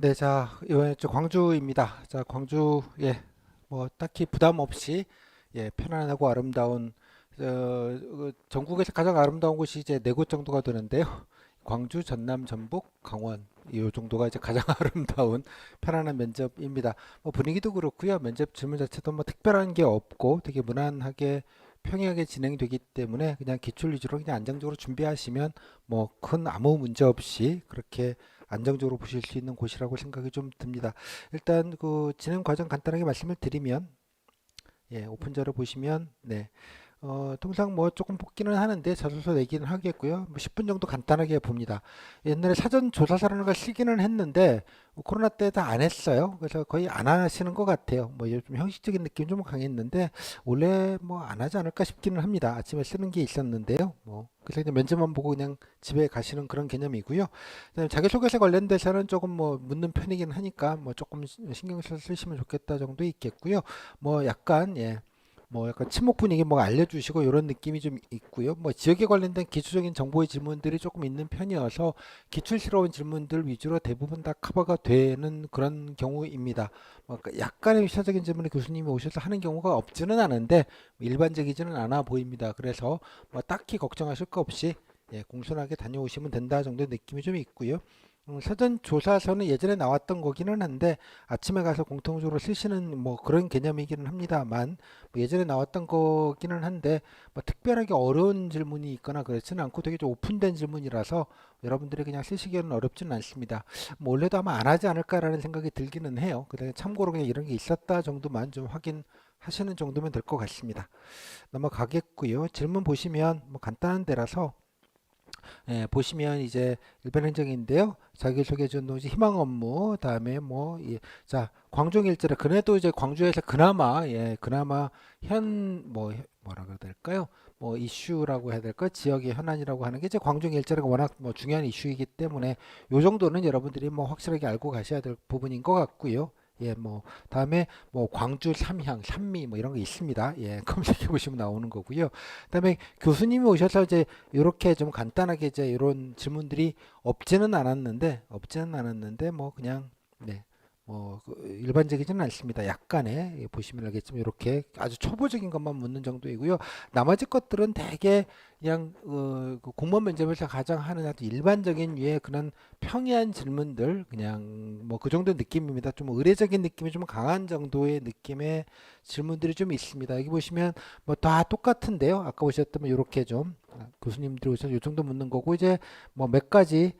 네, 자, 이번에 광주입니다. 자, 광주에 뭐 딱히 부담 없이 편안하고 아름다운 전국에서 가장 아름다운 곳이 이제 네 곳 정도가 되는데요. 광주, 전남, 전북, 강원 이 정도가 이제 가장 아름다운 편안한 면접입니다. 뭐 분위기도 그렇고요. 면접 질문 자체도 뭐 특별한 게 없고 되게 무난하게 평이하게 진행되기 때문에 그냥 기출 위주로 그냥 안정적으로 준비하시면 뭐 큰 아무 문제 없이 그렇게 안정적으로 보실 수 있는 곳이라고 생각이 좀 듭니다. 일단 그 진행 과정 간단하게 말씀을 드리면 오픈자로 보시면 통상 뭐 조금 뽑기는 하는데 자소서 내기는 하겠고요. 뭐 10분 정도 간단하게 봅니다. 옛날에 사전 조사사라는 걸 쓰기는 했는데 코로나 때 다 안 했어요. 그래서 거의 안 하시는 것 같아요. 뭐 요즘 형식적인 느낌 좀 강했는데 원래 뭐 안 하지 않을까 싶기는 합니다. 아침에 쓰는 게 있었는데요. 뭐 그래서 그냥 면접만 보고 그냥 집에 가시는 그런 개념이고요. 그다음에 자기소개서 관련돼서는 조금 뭐 묻는 편이긴 하니까 뭐 조금 신경 써서 쓰시면 좋겠다 정도 있겠고요. 뭐 약간 뭐 약간 친목 분위기 뭐 알려주시고 이런 느낌이 좀 있고요. 뭐 지역에 관련된 기초적인 정보의 질문들이 조금 있는 편이어서 기출스러운 질문들 위주로 대부분 다 커버가 되는 그런 경우입니다. 뭐 약간의 시사적인 질문을 교수님이 오셔서 하는 경우가 없지는 않은데 일반적이지는 않아 보입니다. 그래서 뭐 딱히 걱정하실 거 없이 공손하게 다녀오시면 된다 정도의 느낌이 좀 있고요. 사전 조사서는 예전에 나왔던 거기는 한데 아침에 가서 공통적으로 쓰시는 뭐 그런 개념이기는 합니다만 뭐 예전에 나왔던 거기는 한데 뭐 특별하게 어려운 질문이 있거나 그렇지는 않고 되게 좀 오픈된 질문이라서 여러분들이 그냥 쓰시기에는 어렵지는 않습니다. 뭐 원래도 아마 안 하지 않을까라는 생각이 들기는 해요. 그다음에 참고로 그냥 이런 게 있었다 정도만 좀 확인하시는 정도면 될 것 같습니다. 넘어가겠고요. 질문 보시면 뭐 간단한 데라서 보시면 이제 일반 행정인데요. 자기소개 전노지 희망 업무 다음에 자 광종 일자리 그래도 이제 광주에서 그나마 현 뭐라 그래야 될까요? 뭐 이슈라고 해야 될까? 지역의 현안이라고 하는 게 이제 광종 일자리가 워낙 뭐 중요한 이슈이기 때문에 요 정도는 여러분들이 뭐 확실하게 알고 가셔야 될 부분인 것 같고요. 뭐 다음에 뭐 광주 삼향, 삼미 뭐 이런 거 있습니다. 검색해 보시면 나오는 거고요. 그다음에 교수님이 오셔서 이제 이렇게 좀 간단하게 이제 이런 질문들이 없지는 않았는데 뭐 그냥 일반적이지는 않습니다. 약간의 보시면 알겠지만 이렇게 아주 초보적인 것만 묻는 정도이고요. 나머지 것들은 대개 그냥 그 공무원 면접에서 가장 하는 아주 일반적인 류의 그런 평이한 질문들 그냥 뭐 그 정도 느낌입니다. 좀 의례적인 느낌이 좀 강한 정도의 느낌의 질문들이 좀 있습니다. 여기 보시면 뭐 다 똑같은데요. 아까 보셨다면 이렇게 좀 교수님들이 오셔서 이 정도 묻는 거고 이제 뭐 몇 가지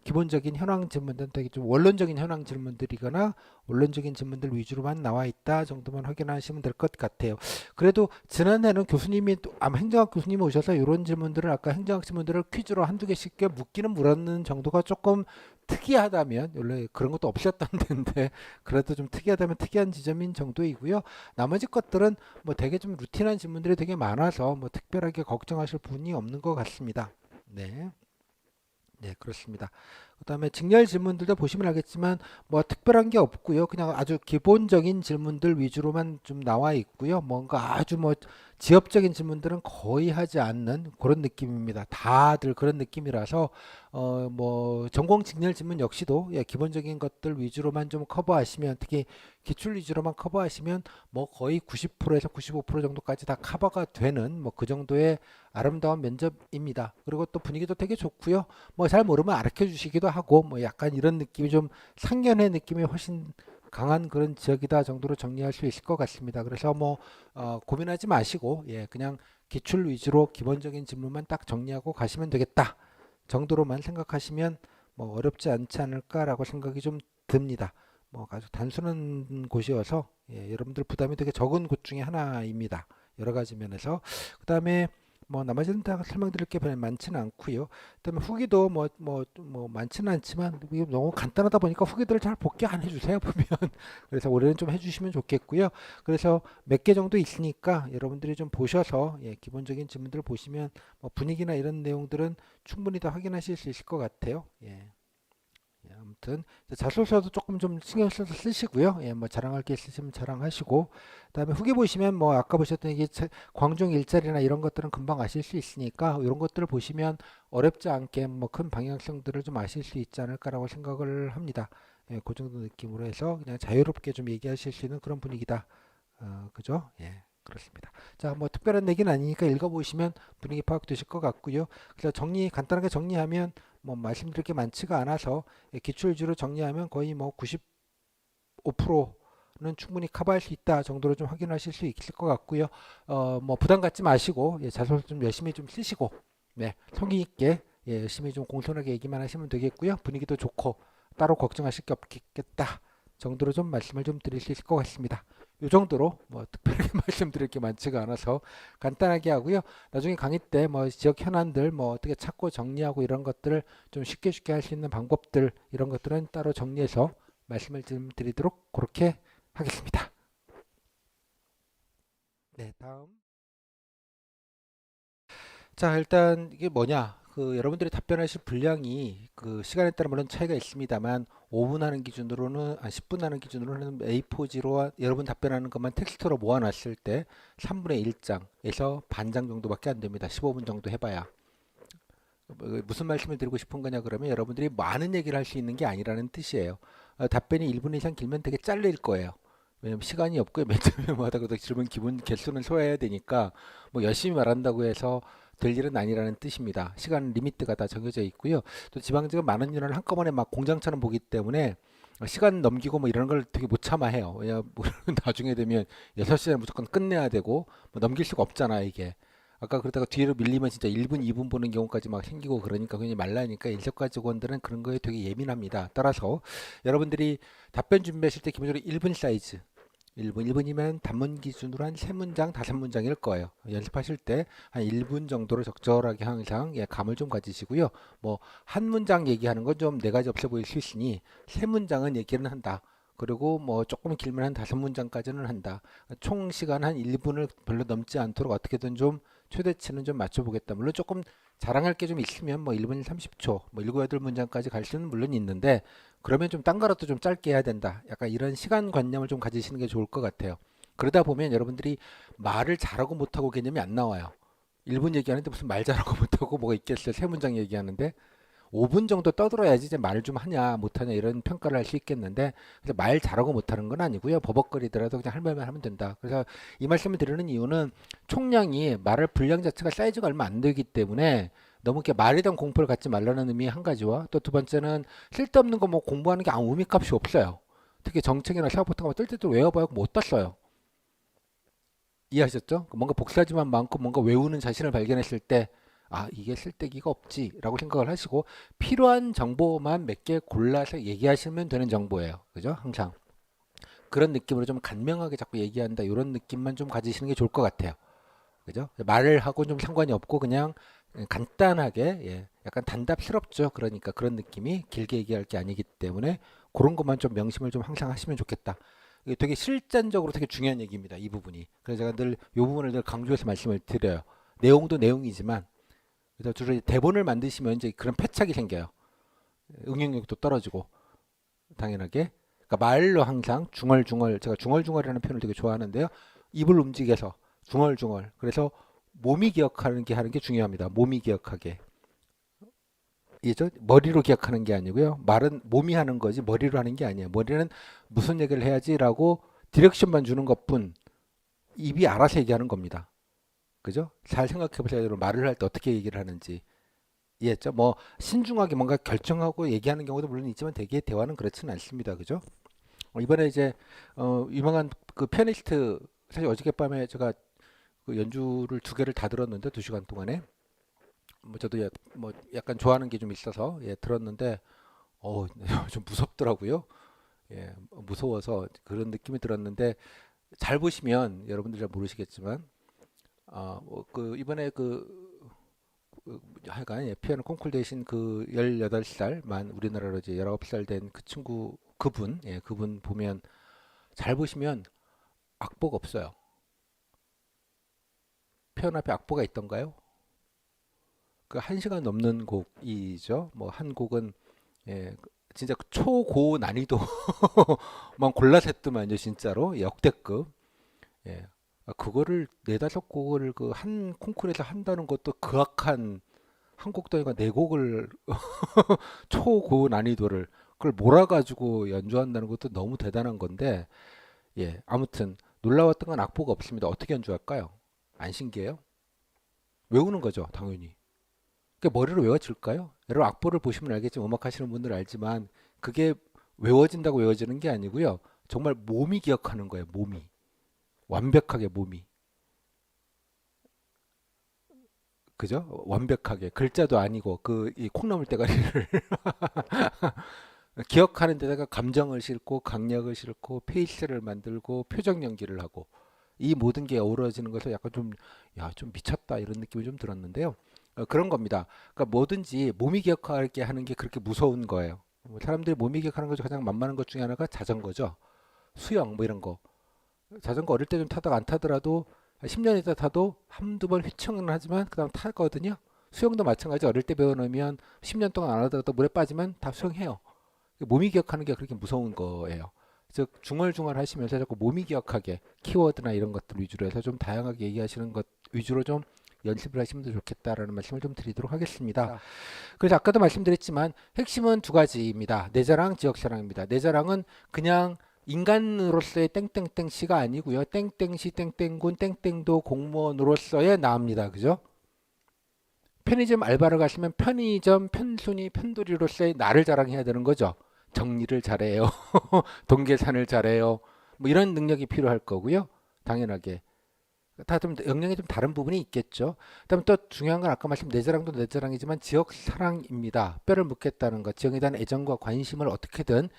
기본적인 현황 질문들은 되게 좀 원론적인 현황 질문들이거나 원론적인 질문들 위주로만 나와 있다 정도만 확인하시면 될 것 같아요. 그래도 지난해는 교수님이 아마 행정학 교수님이 오셔서 이런 질문들을 아까 행정학 질문들을 퀴즈로 한두 개씩 묻기는 물었는 정도가 조금 특이하다면 원래 그런 것도 없었던 데인데 그래도 좀 특이하다면 특이한 지점인 정도이고요. 나머지 것들은 뭐 되게 좀 루틴한 질문들이 되게 많아서 뭐 특별하게 걱정하실 부분이 없는 것 같습니다. 네. 네, 그렇습니다. 그다음에 직렬 질문들도 보시면 알겠지만 뭐 특별한 게 없고요. 그냥 아주 기본적인 질문들 위주로만 좀 나와 있고요. 뭔가 아주 뭐 지엽적인 질문들은 거의 하지 않는 그런 느낌입니다. 다들 그런 느낌이라서 뭐 전공 직렬 질문 역시도 기본적인 것들 위주로만 좀 커버하시면 특히 기출 위주로만 커버하시면 뭐 거의 90%에서 95% 정도까지 다 커버가 되는 뭐 그 정도의 아름다운 면접입니다. 그리고 또 분위기도 되게 좋고요. 뭐 잘 모르면 가르쳐 주시기도 하고 뭐 약간 이런 느낌이 좀 상견례 느낌이 훨씬 강한 그런 지역이다 정도로 정리할 수 있을 것 같습니다. 그래서 뭐 고민하지 마시고 그냥 기출 위주로 기본적인 질문만 딱 정리하고 가시면 되겠다 정도로만 생각하시면 뭐 어렵지 않지 않을까라고 생각이 좀 듭니다. 뭐 아주 단순한 곳이어서 여러분들 부담이 되게 적은 곳 중에 하나입니다. 여러 가지 면에서 그다음에 뭐 나머지는 다 설명드릴 게 별로 많지는 않고요. 그다음에 후기도 뭐 많지는 않지만 이게 너무 간단하다 보니까 후기들을 잘 복귀 안 해주세요 보면 그래서 올해는 좀 해주시면 좋겠고요. 그래서 몇 개 정도 있으니까 여러분들이 좀 보셔서 기본적인 질문들을 보시면 뭐 분위기나 이런 내용들은 충분히 다 확인하실 수 있을 것 같아요. 아무튼 자소서도 조금 좀 신경 써서 쓰시고요. 뭐 자랑할 게 있으시면 자랑하시고, 그다음에 후기 보시면 뭐 아까 보셨던 이게 광종 일자리나 이런 것들은 금방 아실 수 있으니까 이런 것들을 보시면 어렵지 않게 뭐 큰 방향성들을 좀 아실 수 있지 않을까라고 생각을 합니다. 예, 그 정도 느낌으로 해서 그냥 자유롭게 좀 얘기하실 수 있는 그런 분위기다. 그죠? 예, 그렇습니다. 자, 뭐 특별한 얘기는 아니니까 읽어보시면 분위기 파악되실 것 같고요. 그래서 간단하게 정리하면 뭐 말씀드릴 게 많지가 않아서 예, 기출 위주로 정리하면 거의 뭐 95%는 충분히 커버할 수 있다 정도로 좀 확인하실 수 있을 것 같고요. 뭐 부담 갖지 마시고 예, 자소서 좀 열심히 좀 쓰시고 네, 성의 있게 예, 열심히 좀 공손하게 얘기만 하시면 되겠고요. 분위기도 좋고 따로 걱정하실 게 없겠다 정도로 좀 말씀을 좀 드릴 수 있을 것 같습니다. 이 정도로 뭐 특별하게 말씀드릴 게 많지가 않아서 간단하게 하고요. 나중에 강의 때 뭐 지역 현안들 뭐 어떻게 찾고 정리하고 이런 것들을 좀 쉽게 할 수 있는 방법들 이런 것들은 따로 정리해서 말씀을 좀 드리도록 그렇게 하겠습니다. 네, 다음. 자, 일단 이게 뭐냐? 여러분들이 답변하실 분량이 그 시간에 따라 물론 차이가 있습니다만 5분 하는 기준으로는 10분 하는 기준으로는 A4지로 여러분 답변하는 것만 텍스트로 모아놨을 때 3분의 1장에서 반장 정도밖에 안 됩니다. 15분 정도 해봐야. 무슨 말씀을 드리고 싶은 거냐 그러면 여러분들이 많은 얘기를 할 수 있는 게 아니라는 뜻이에요. 답변이 1분 이상 길면 되게 잘릴 거예요. 왜냐면 시간이 없고요. 몇 점마다 그래도 질문 기본 개수는 소화해야 되니까 뭐 열심히 말한다고 해서 될 일은 아니라는 뜻입니다. 시간 리미트가 다 정해져 있고요. 또 지방직은 많은 인원을 한꺼번에 막 공장처럼 보기 때문에 시간 넘기고 뭐 이런 걸 되게 못 참아해요. 왜냐 뭐 나중에 되면 6시에 무조건 끝내야 되고 뭐 넘길 수가 없잖아 이게. 아까 그러다가 뒤로 밀리면 진짜 1분, 2분 보는 경우까지 막 생기고 그러니까 굉장히 말라니까 인사과 직원들은 그런 거에 되게 예민합니다. 따라서 여러분들이 답변 준비하실 때 기본적으로 1분 사이즈 1분이면 단문 기준으로 한 3문장, 5문장일 거예요. 연습하실 때 한 1분 정도로 적절하게 항상 예, 감을 좀 가지시고요. 뭐 한 문장 얘기하는 건 좀 네 가지 없어 보일 수 있으니 3문장은 얘기는 한다. 그리고 뭐 조금 길면 한 5문장까지는 한다. 총 시간 한 1분을 별로 넘지 않도록 어떻게든 좀 최대치는 좀 맞춰보겠다. 물론 조금 자랑할 게 좀 있으면 뭐 1분 30초, 뭐 7, 8문장까지 갈 수는 물론 있는데 그러면 좀 딴 거라도 좀 짧게 해야 된다. 약간 이런 시간관념을 좀 가지시는 게 좋을 것 같아요. 그러다 보면 여러분들이 말을 잘하고 못하고 개념이 안 나와요. 1분 얘기하는데 무슨 말 잘하고 못하고 뭐가 있겠어요. 3문장 얘기하는데 5분 정도 떠들어야지 이제 말을 좀 하냐 못하냐 이런 평가를 할 수 있겠는데 그래서 말 잘하고 못하는 건 아니고요. 버벅거리더라도 그냥 할 말만 하면 된다. 그래서 이 말씀을 드리는 이유는 총량이 말할 분량 자체가 사이즈가 얼마 안 되기 때문에 너무 이렇게 말에 대한 공포를 갖지 말라는 의미 한 가지와 또 두 번째는 쓸데없는 거 뭐 공부하는 게 아무 의미값이 없어요. 특히 정책이나 사업 같은 거 뜰때도 외워봐야 못 땄어요. 이해하셨죠? 뭔가 복사지만 많고 뭔가 외우는 자신을 발견했을 때 이게 쓸데기가 없지라고 생각을 하시고 필요한 정보만 몇 개 골라서 얘기하시면 되는 정보예요. 그죠? 항상 그런 느낌으로 좀 간명하게 자꾸 얘기한다 이런 느낌만 좀 가지시는 게 좋을 것 같아요. 그죠? 말을 하고 좀 상관이 없고 그냥 간단하게 예, 약간 단답스럽죠. 그러니까 그런 느낌이 길게 얘기할 게 아니기 때문에 그런 것만 좀 명심을 좀 항상 하시면 좋겠다. 이게 되게 실전적으로 되게 중요한 얘기입니다. 이 부분이. 그래서 제가 늘 이 부분을 늘 강조해서 말씀을 드려요. 내용도 내용이지만 그래서 주로 대본을 만드시면 이제 그런 패착이 생겨요. 응용력도 떨어지고 당연하게. 그러니까 말로 항상 중얼중얼 제가 중얼중얼이라는 표현을 되게 좋아하는데요. 입을 움직여서 중얼중얼. 그래서 몸이 기억하는 게 하는 게 중요합니다. 몸이 기억하게. 이죠? 머리로 기억하는 게 아니고요. 말은 몸이 하는 거지 머리로 하는 게 아니에요. 머리는 무슨 얘기를 해야지라고 디렉션만 주는 것뿐 입이 알아서 얘기하는 겁니다. 그죠? 잘 생각해 보세요. 여러분 말을 할 때 어떻게 얘기를 하는지. 이해했죠? 뭐 신중하게 뭔가 결정하고 얘기하는 경우도 물론 있지만 대개 대화는 그렇지는 않습니다. 그죠? 이번에 이제 유명한 그 피아니스트 사실 어저께밤에 제가 그 연주를 2개를 다 들었는데 2시간 동안에 뭐 저도 뭐 약간 좋아하는 게 좀 있어서 예, 들었는데 좀 무섭더라고요. 예, 무서워서 그런 느낌이 들었는데 잘 보시면 여러분들 잘 모르시겠지만 그 이번에 하여간 예, 피아노 콩쿨 대신 그 18살만 우리나라로 이제 19살 된 그 친구 그분 예, 그분 보면 잘 보시면 악보가 없어요. 피아노 앞에 악보가 있던가요? 그 1시간 넘는 곡이죠. 뭐 한 곡은 예, 진짜 초고 난이도만 골라서 했더만요, 진짜로 역대급. 예. 그거를 네다섯 곡을 그 한 콩쿠르에서 한다는 것도 극악한 한 곡도 아니고 네 곡을 초고 난이도를 그걸 몰아가지고 연주한다는 것도 너무 대단한 건데, 예, 아무튼 놀라웠던 건 악보가 없습니다. 어떻게 연주할까요? 안 신기해요? 외우는 거죠, 당연히. 그게 머리로 외워질까요? 여러분 악보를 보시면 알겠지만 음악 하시는 분들은 알지만 그게 외워진다고 외워지는 게 아니고요. 정말 몸이 기억하는 거예요. 몸이. 완벽하게 몸이. 그죠? 완벽하게. 글자도 아니고 그 이 콩나물 대가리를 기억하는 데다가 감정을 싣고 강약을 싣고 페이스를 만들고 표정 연기를 하고 이 모든 게 어우러지는 것을 약간 좀, 야, 좀 미쳤다 이런 느낌이 좀 들었는데요. 그런 겁니다. 그러니까 뭐든지 몸이 기억하게 하는 게 그렇게 무서운 거예요. 뭐 사람들이 몸이 기억하는 것 중 가장 만만한 것 중에 하나가 자전거죠. 수영 뭐 이런 거. 자전거 어릴 때 좀 타다가 안 타더라도 10년 있다 타도 한두 번 휘청은 하지만 그다음 타거든요. 수영도 마찬가지. 어릴 때 배워놓으면 10년 동안 안 하다가 또 물에 빠지면 다 수영해요. 몸이 기억하는 게 그렇게 무서운 거예요. 즉 중얼중얼 하시면서 자꾸 몸이 기억하게 키워드나 이런 것들 위주로 해서 좀 다양하게 얘기하시는 것 위주로 좀 연습을 하시면 더 좋겠다라는 말씀을 좀 드리도록 하겠습니다. 그래서 아까도 말씀드렸지만 핵심은 두 가지입니다. 내 자랑, 지역 자랑입니다. 내 자랑은 그냥 인간으로서의 땡땡땡시가 아니고요. 땡땡시, 땡땡군, 땡땡도 공무원으로서의 나입니다. 그죠? 편의점 알바를 가시면 편의점 편순이 편돌이로서의 나를 자랑해야 되는 거죠. 정리를 잘해요. 동계산을 잘해요. 뭐 이런 능력이 필요할 거고요. 당연하게. 다 좀 영역이 좀 다른 부분이 있겠죠. 그다음에 또 중요한 건 아까 말씀 내 자랑도 내 자랑이지만 지역 사랑입니다. 뼈를 묻겠다는 것, 지역에 대한 애정과 관심을 어떻게든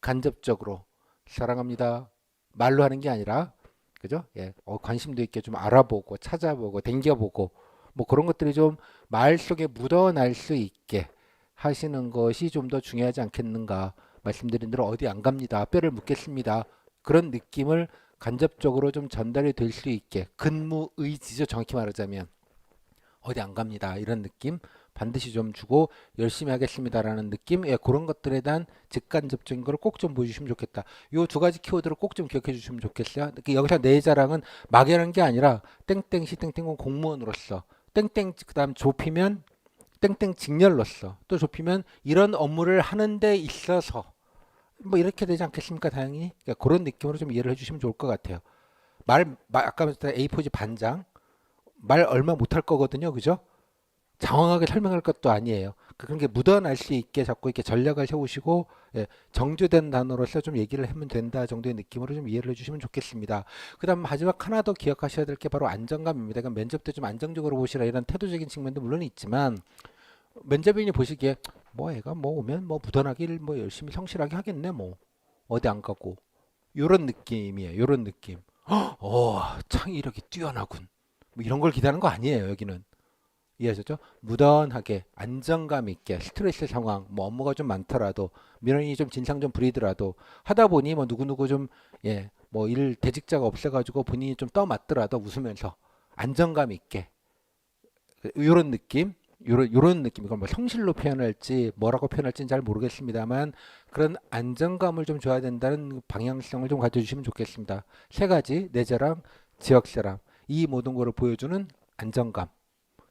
직간접적으로 사랑합니다. 말로 하는 게 아니라 그죠? 예, 관심도 있게 좀 알아보고 찾아보고 댕겨보고 뭐 그런 것들이 좀 말 속에 묻어날 수 있게 하시는 것이 좀 더 중요하지 않겠는가 말씀드린 대로 어디 안 갑니다. 뼈를 묻겠습니다. 그런 느낌을 간접적으로 좀 전달이 될 수 있게 근무 의지죠. 정확히 말하자면 어디 안 갑니다. 이런 느낌 반드시 좀 주고 열심히 하겠습니다라는 느낌 예, 그런 것들에 대한 직간접적인 걸 꼭 좀 보여주시면 좋겠다. 요 두 가지 키워드를 꼭 좀 기억해 주시면 좋겠어요. 여기서 내 자랑은 막연한 게 아니라 땡땡시 땡땡은 공무원으로서 땡땡 그다음 좁히면 땡땡 직렬로서 또 좁히면 이런 업무를 하는 데 있어서 뭐 이렇게 되지 않겠습니까? 다행히 그러니까 그런 느낌으로 좀 이해를 해주시면 좋을 것 같아요. 아까 말했던 A4지 반장 말 얼마 못할 거거든요, 그죠? 장황하게 설명할 것도 아니에요. 그런 게 묻어날 수 있게 자꾸 이렇게 전략을 세우시고 예, 정제된 단어로서 좀 얘기를 하면 된다 정도의 느낌으로 좀 이해를 해주시면 좋겠습니다. 그다음 마지막 하나 더 기억하셔야 될 게 바로 안정감입니다. 그러니까 면접 때 좀 안정적으로 보시라 이런 태도적인 측면도 물론 있지만 면접인이 보시기에 뭐 애가 뭐 오면 뭐 묻어나길 뭐 열심히 성실하게 하겠네 뭐 어디 안 가고 요런 느낌이에요. 요런 느낌. 창의력이 뛰어나군. 뭐 이런 걸 기대하는 거 아니에요. 여기는. 이해하셨죠? 무던하게 안정감 있게 스트레스 상황 뭐 업무가 좀 많더라도 민원이 좀 진상 좀 부리더라도 하다 보니 뭐 누구누구 좀 예 뭐 일 대직자가 없어가지고 본인이 좀 떠맡더라도 웃으면서 안정감 있게 요런 느낌 요런 느낌 이걸 뭐 성실로 표현할지 뭐라고 표현할지는 잘 모르겠습니다만 그런 안정감을 좀 줘야 된다는 방향성을 좀 가져주시면 좋겠습니다. 세 가지 내 자랑 지역사랑 이 모든 거를 보여주는 안정감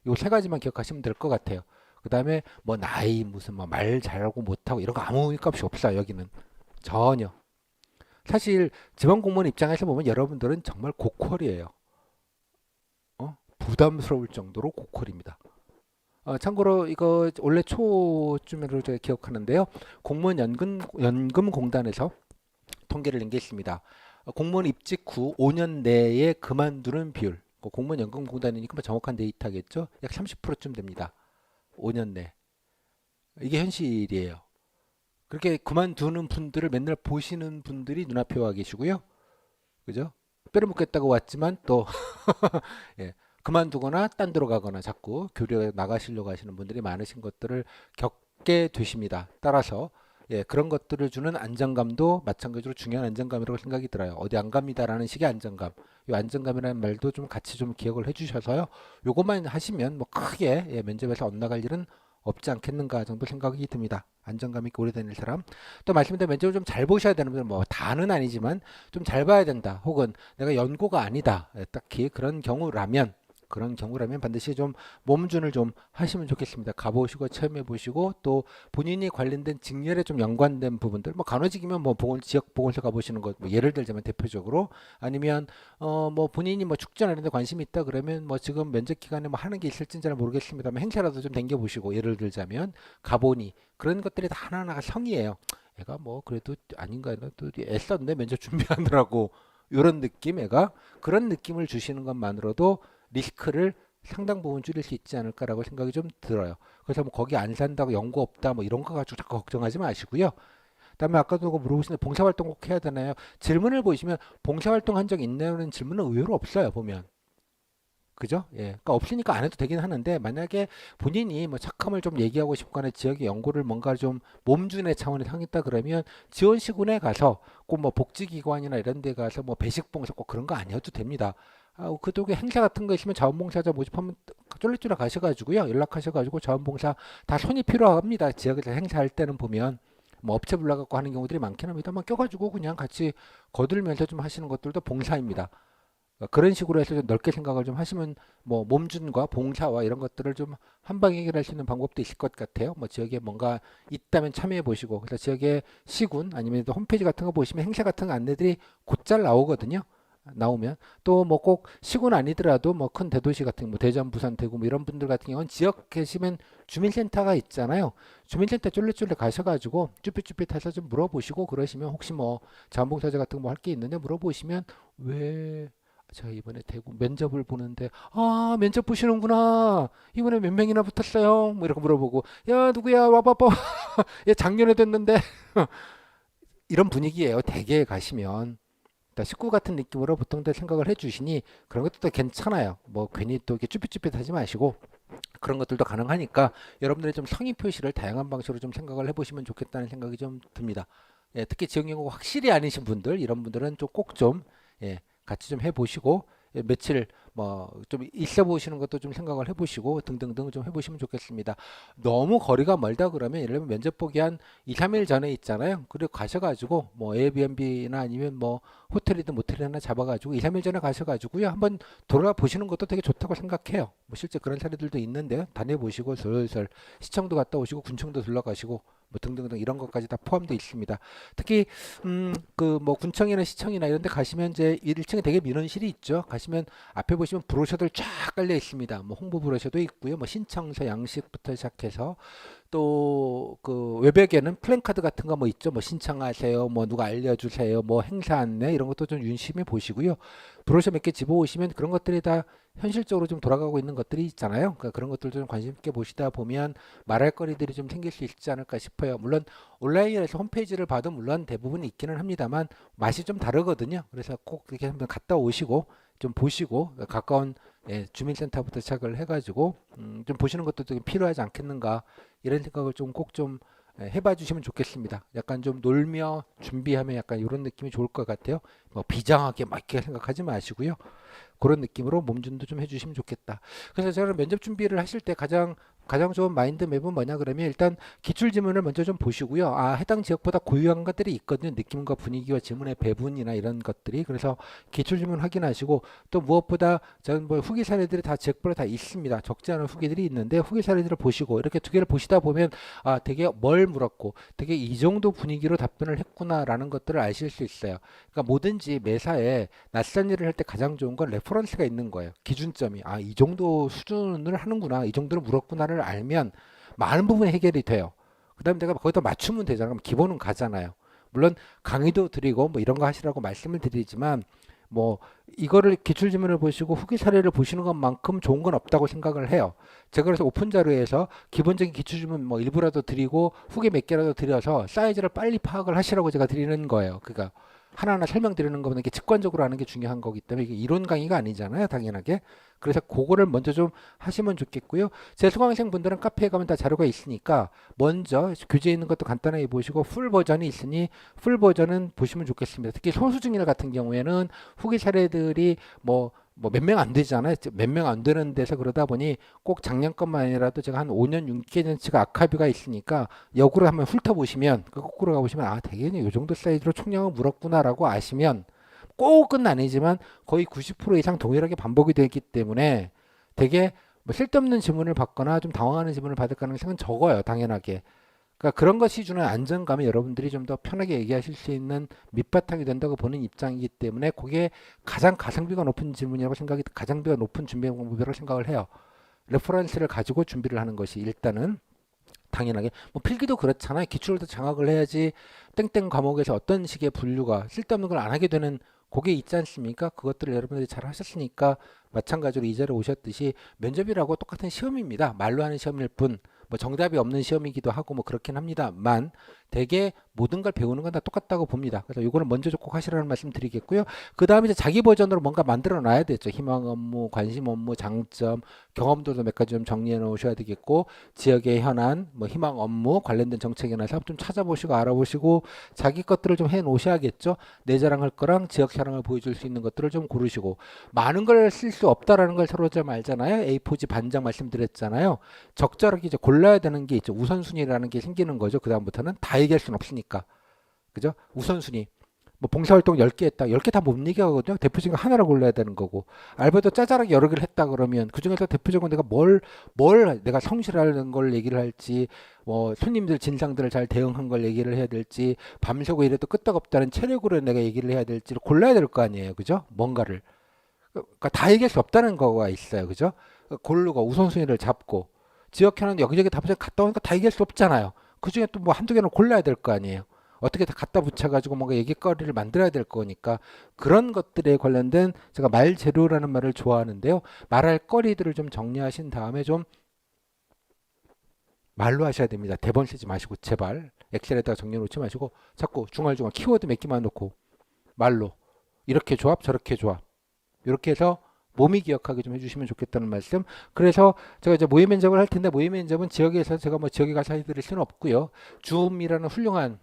요 세 가지만 기억하시면 될 것 같아요. 그 다음에 뭐 나이 무슨 뭐 말 잘하고 못하고 이런 거 아무 값이 없어요. 여기는 전혀. 사실 지방 공무원 입장에서 보면 여러분들은 정말 고퀄이에요. 부담스러울 정도로 고퀄입니다. 참고로 이거 원래 초쯤으로 제가 기억하는데요. 공무원 연금공단에서 통계를 낸 게 있습니다. 공무원 입직 후 5년 내에 그만두는 비율. 공무원 연금공단이니까 뭐 정확한 데이터겠죠. 약 30%쯤 됩니다. 5년 내. 이게 현실이에요. 그렇게 그만두는 분들을 맨날 보시는 분들이 눈앞에 와 계시고요. 그죠? 뼈를 묻겠다고 왔지만 또 예, 그만두거나 딴 데로 가거나 자꾸 교류에 나가시려고 하시는 분들이 많으신 것들을 겪게 되십니다. 따라서 예, 그런 것들을 주는 안정감도 마찬가지로 중요한 안정감이라고 생각이 들어요. 어디 안 갑니다라는 식의 안정감. 이 안정감이라는 말도 좀 같이 좀 기억을 해주셔서요. 요것만 하시면 뭐 크게 예, 면접에서 엇나갈 일은 없지 않겠는가 정도 생각이 듭니다. 안정감 있게 오래 다닐 사람. 또 말씀드린 면접을 좀 잘 보셔야 되는 분들 뭐 다는 아니지만 좀 잘 봐야 된다. 혹은 내가 연고가 아니다. 예, 딱히 그런 경우라면 그런 경우라면 반드시 좀 몸준을 좀 하시면 좋겠습니다. 가보시고 체험해 보시고 또 본인이 관련된 직렬에 좀 연관된 부분들 뭐 간호직이면 뭐 지역 보건소 가보시는 것 뭐 예를 들자면 대표적으로 아니면 뭐 본인이 뭐 축전 이런 데 관심이 있다 그러면 뭐 지금 면접 기간에 뭐 하는 게 있을지는 잘 모르겠습니다만 행사라도 좀 댕겨 보시고 예를 들자면 가보니 그런 것들이 다 하나하나가 성이에요. 애가 뭐 그래도 아닌가 또 애썼네 면접 준비하느라고 요런 느낌 애가 그런 느낌을 주시는 것만으로도 리스크를 상당 부분 줄일 수 있지 않을까라고 생각이 좀 들어요. 그래서 뭐 거기 안 산다고 연구 없다 뭐 이런 거 가지고 자꾸 걱정하지 마시고요. 그다음에 아까도 물어보시는데 봉사활동 꼭 해야 되나요? 질문을 보시면 봉사활동 한 적 있나요는 질문은 의외로 없어요 보면. 그죠? 예. 그러니까 없으니까 안 해도 되긴 하는데 만약에 본인이 뭐 착함을 좀 얘기하고 싶거나 지역의 연구를 뭔가 좀 몸준의 차원에서 하겠다 그러면 지원시군에 가서 꼭 뭐 복지기관이나 이런 데 가서 뭐 배식봉사 꼭 그런 거 아니어도 됩니다. 그쪽에 행사 같은 거 있으면 자원봉사자 모집하면 쫄래쫄래 가셔가지고요. 연락하셔가지고 자원봉사 다 손이 필요합니다. 지역에서 행사할 때는 보면 뭐 업체 불러갖고 하는 경우들이 많긴 합니다만 껴가지고 그냥 같이 거들면서 좀 하시는 것들도 봉사입니다. 그런 식으로 해서 좀 넓게 생각을 좀 하시면 뭐 몸준과 봉사와 이런 것들을 좀 한 방에 해결할 수 있는 방법도 있을 것 같아요. 뭐 지역에 뭔가 있다면 참여해 보시고 그래서 지역의 시군 아니면 또 홈페이지 같은 거 보시면 행사 같은 안내들이 곧잘 나오거든요. 나오면 또 뭐 꼭 시군 아니더라도 뭐 큰 대도시 같은 뭐 대전, 부산, 대구 뭐 이런 분들 같은 경우는 지역 계시면 주민센터가 있잖아요. 주민센터 쫄래쫄래 가셔가지고 쭈삣쭈삣 해서 좀 물어보시고 그러시면 혹시 뭐 자원봉사자 같은 거 할 게 있는데 물어보시면 왜 제가 이번에 대구 면접을 보는데 면접 보시는구나 이번에 몇 명이나 붙었어요 뭐 이렇게 물어보고 야 누구야 와봐봐 얘 작년에 됐는데 이런 분위기예요 대개에 가시면 그러니까 식구 같은 느낌으로 보통들 생각을 해주시니 그런 것도 괜찮아요 뭐 괜히 또 이렇게 쭈삣쭈삣 하지 마시고 그런 것들도 가능하니까 여러분들이 좀 성의 표시를 다양한 방식으로 좀 생각을 해보시면 좋겠다는 생각이 좀 듭니다. 예, 특히 지역 연구가 확실히 아니신 분들 이런 분들은 좀 꼭 좀 같이 좀 해보시고 예, 며칠 뭐 좀 있어 보시는 것도 좀 생각을 해보시고 등등등 좀 해보시면 좋겠습니다. 너무 거리가 멀다 그러면 예를 들면 면접 보기 한 2, 3일 전에 있잖아요. 그리고 가셔가지고 뭐 에어비앤비나 아니면 뭐 호텔이든 모텔 하나 잡아가지고 2, 3일 전에 가셔가지고요. 한번 돌아보시는 것도 되게 좋다고 생각해요. 뭐 실제 그런 사례들도 있는데요. 다녀보시고 슬슬 시청도 갔다 오시고 군청도 둘러가시고 뭐 등등등 이런 것까지 다 포함되어 있습니다. 특히 그 뭐 군청이나 시청이나 이런 데 가시면 이제 1층에 되게 민원실이 있죠. 가시면 앞에 보시면 브로셔들 쫙 깔려 있습니다. 뭐 홍보 브로셔도 있고요. 뭐 신청서 양식부터 시작해서 또 그 외벽에는 플랜카드 같은 거 뭐 있죠. 뭐 신청하세요. 뭐 누가 알려주세요. 뭐 행사 안내 이런 것도 좀 유심히 보시고요. 브로셔 몇 개 집어오시면 그런 것들이 다 현실적으로 좀 돌아가고 있는 것들이 있잖아요. 그러니까 그런 것들도 좀 관심 있게 보시다 보면 말할 거리들이 좀 생길 수 있지 않을까 싶어요. 물론 온라인에서 홈페이지를 봐도 물론 대부분 있기는 합니다만 맛이 좀 다르거든요. 그래서 꼭 이렇게 한번 갔다 오시고 좀 보시고 가까운 주민센터부터 시작을 해가지고 좀 보시는 것도 되게 필요하지 않겠는가 이런 생각을 좀 꼭 좀 해봐 주시면 좋겠습니다. 약간 좀 놀며 준비하면 약간 이런 느낌이 좋을 것 같아요. 뭐 비장하게 막 이렇게 생각하지 마시고요. 그런 느낌으로 몸준도 좀 해주시면 좋겠다. 그래서 저는 면접 준비를 하실 때 가장 좋은 마인드 맵은 뭐냐 그러면 일단 기출 지문을 먼저 좀 보시고요. 해당 지역보다 고유한 것들이 있거든요. 느낌과 분위기와 지문의 배분이나 이런 것들이. 그래서 기출 지문 확인하시고 또 무엇보다 저는 뭐 후기 사례들이 다 지역별로 다 있습니다. 적지 않은 후기들이 있는데 후기 사례들을 보시고 이렇게 두 개를 보시다 보면 되게 뭘 물었고 되게 이 정도 분위기로 답변을 했구나라는 것들을 아실 수 있어요. 그러니까 뭐든지 매사에 낯선 일을 할 때 가장 좋은 건 레퍼런스가 있는 거예요. 기준점이 이 정도 수준을 하는구나, 이 정도를 물었구나를 알면 많은 부분이 해결이 돼요. 그다음에 내가 거기다 맞추면 되잖아. 그럼 기본은 가잖아요. 물론 강의도 드리고 뭐 이런 거 하시라고 말씀을 드리지만 뭐 이거를 기출 지문을 보시고 후기 사례를 보시는 것만큼 좋은 건 없다고 생각을 해요. 제가 그래서 오픈 자료에서 기본적인 기출 지문 뭐 일부라도 드리고 후기 몇 개라도 드려서 사이즈를 빨리 파악을 하시라고 제가 드리는 거예요. 그러니까 하나하나 설명드리는 것보다 이게 직관적으로 하는 게 중요한 거기 때문에 이게 이론 강의가 아니잖아요, 당연하게. 그래서 그거를 먼저 좀 하시면 좋겠고요. 제 수강생 분들은 카페에 가면 다 자료가 있으니까 먼저 교재에 있는 것도 간단하게 보시고 풀 버전이 있으니 풀 버전은 보시면 좋겠습니다. 특히 소수증일 같은 경우에는 후기 사례들이 뭐 몇 명 안 되잖아요. 몇 명 안 되는 데서 그러다 보니 꼭 작년 것만 아니라도 제가 한 5년, 6개년치가 아카이브가 있으니까 역으로 한번 훑어보시면 거꾸로 가보시면 대개는 이 정도 사이즈로 총량을 물었구나라고 아시면 꼭은 아니지만 거의 90% 이상 동일하게 반복이 되기 때문에 되게 뭐 쓸데없는 질문을 받거나 좀 당황하는 질문을 받을 가능성은 적어요, 당연하게. 그러니까 그런 것이 주는 안정감이 여러분들이 좀 더 편하게 얘기하실 수 있는 밑바탕이 된다고 보는 입장이기 때문에 그게 가장 가성비가 높은 질문이라고 생각이, 가성비가 높은 준비 방법이라고 생각을 해요. 레퍼런스를 가지고 준비를 하는 것이 일단은 당연하게 뭐 필기도 그렇잖아요. 기출도 장악을 해야지 땡땡 과목에서 어떤 식의 분류가 쓸데없는 걸 안 하게 되는 그게 있지 않습니까? 그것들을 여러분들이 잘 하셨으니까 마찬가지로 이 자리에 오셨듯이 면접이라고 똑같은 시험입니다. 말로 하는 시험일 뿐, 뭐 정답이 없는 시험이기도 하고 뭐 그렇긴 합니다만 되게 모든 걸 배우는 건 다 똑같다고 봅니다. 그래서 이거는 먼저 꼭 하시라는 말씀 드리겠고요. 그 다음에 이제 자기 버전으로 뭔가 만들어 놔야 되죠. 희망 업무, 관심 업무, 장점, 경험도도 몇 가지 좀 정리해 놓으셔야 되겠고, 지역의 현안, 뭐 희망 업무 관련된 정책이나 사업 좀 찾아보시고 알아보시고 자기 것들을 좀 해 놓으셔야겠죠. 내 자랑할 거랑 지역 자랑을 보여줄 수 있는 것들을 좀 고르시고, 많은 걸 쓸 수 없다라는 걸 서로 좀 알잖아요. A4지 반장 말씀드렸잖아요. 적절하게 이제 골라야 되는 게 있죠. 우선순위라는 게 생기는 거죠. 그 다음부터는 다 얘기할 수는 없으니까. 그죠? 우선순위. 뭐 봉사활동 10개 했다. 10개 다 못 얘기하거든요. 대표적인 거 하나를 골라야 되는 거고. 알바도 짜잘하게 여러 개를 했다 그러면 그중에서 대표적으로 내가 뭘 내가 성실하는 걸 얘기를 할지, 뭐 손님들 진상들을 잘 대응한 걸 얘기를 해야 될지, 밤새고 이래도 끄떡없다는 체력으로 내가 얘기를 해야 될지를 골라야 될 거 아니에요. 그죠? 뭔가를. 그러니까 다 얘기할 수 없다는 거가 있어요. 그죠? 고르고 우선순위를 잡고, 지역 현안 여기저기 다 갔다 오니까 다 얘기할 수 없잖아요. 그 중에 또 뭐 한두 개는 골라야 될 거 아니에요. 어떻게 다 갖다 붙여가지고 뭔가 얘기거리를 만들어야 될 거니까 그런 것들에 관련된, 제가 말 재료라는 말을 좋아하는데요. 말할 거리들을 좀 정리하신 다음에 좀 말로 하셔야 됩니다. 대본 쓰지 마시고 제발 엑셀에다가 정리해 놓지 마시고 자꾸 중얼중얼 키워드 몇 개만 놓고 말로 이렇게 조합 저렇게 조합 이렇게 해서 몸이 기억하게 좀 해주시면 좋겠다는 말씀. 그래서 제가 이제 모의 면접을 할 텐데, 모의 면접은 지역에서 제가 뭐 지역에 가서 해드릴 수는 없고요. 줌이라는 훌륭한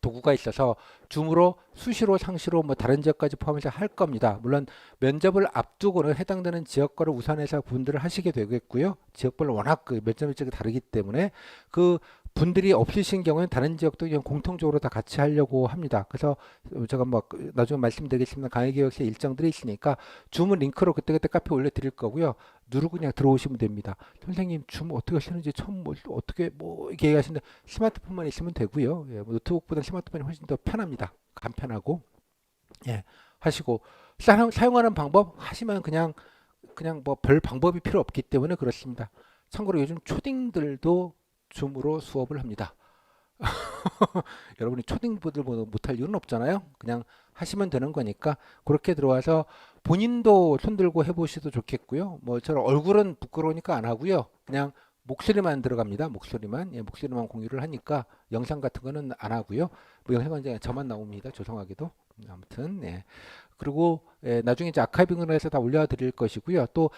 도구가 있어서 줌으로 수시로 상시로 뭐 다른 지역까지 포함해서 할 겁니다. 물론 면접을 앞두고는 해당되는 지역 거를 우선해서 분들을 하시게 되겠고요. 지역별로 워낙 그 면접 일정이 다르기 때문에 그 분들이 없으신 경우에는 다른 지역도 그냥 공통적으로 다 같이 하려고 합니다. 그래서 제가 뭐 나중에 말씀드리겠습니다. 강의계획서 일정들이 있으니까 줌은 링크로 그때그때 카페 올려드릴 거고요. 누르고 그냥 들어오시면 됩니다. 선생님 줌 어떻게 하시는지 처음 뭐 어떻게 뭐 이렇게 얘기하시는데 스마트폰만 있으면 되고요. 예, 뭐 노트북보다 스마트폰이 훨씬 더 편합니다. 간편하고, 예, 하시고 사용하는 방법 하시면 그냥 뭐 별 방법이 필요 없기 때문에 그렇습니다. 참고로 요즘 초딩들도 줌으로 수업을 합니다. 여러분이 초딩부들 못할 이유는 없잖아요. 그냥 하시면 되는 거니까 그렇게 들어와서 본인도 손들고 해보셔도 좋겠고요. 뭐 저는 얼굴은 부끄러우니까 안 하고요. 그냥 목소리만 들어갑니다. 목소리만, 예, 목소리만 공유를 하니까 영상 같은 거는 안 하고요. 뭐 영상은 이제 저만 나옵니다. 죄송하게도. 아무튼, 예. 그리고 예, 나중에 이제 아카이빙을 해서 다 올려드릴 것이고요. 또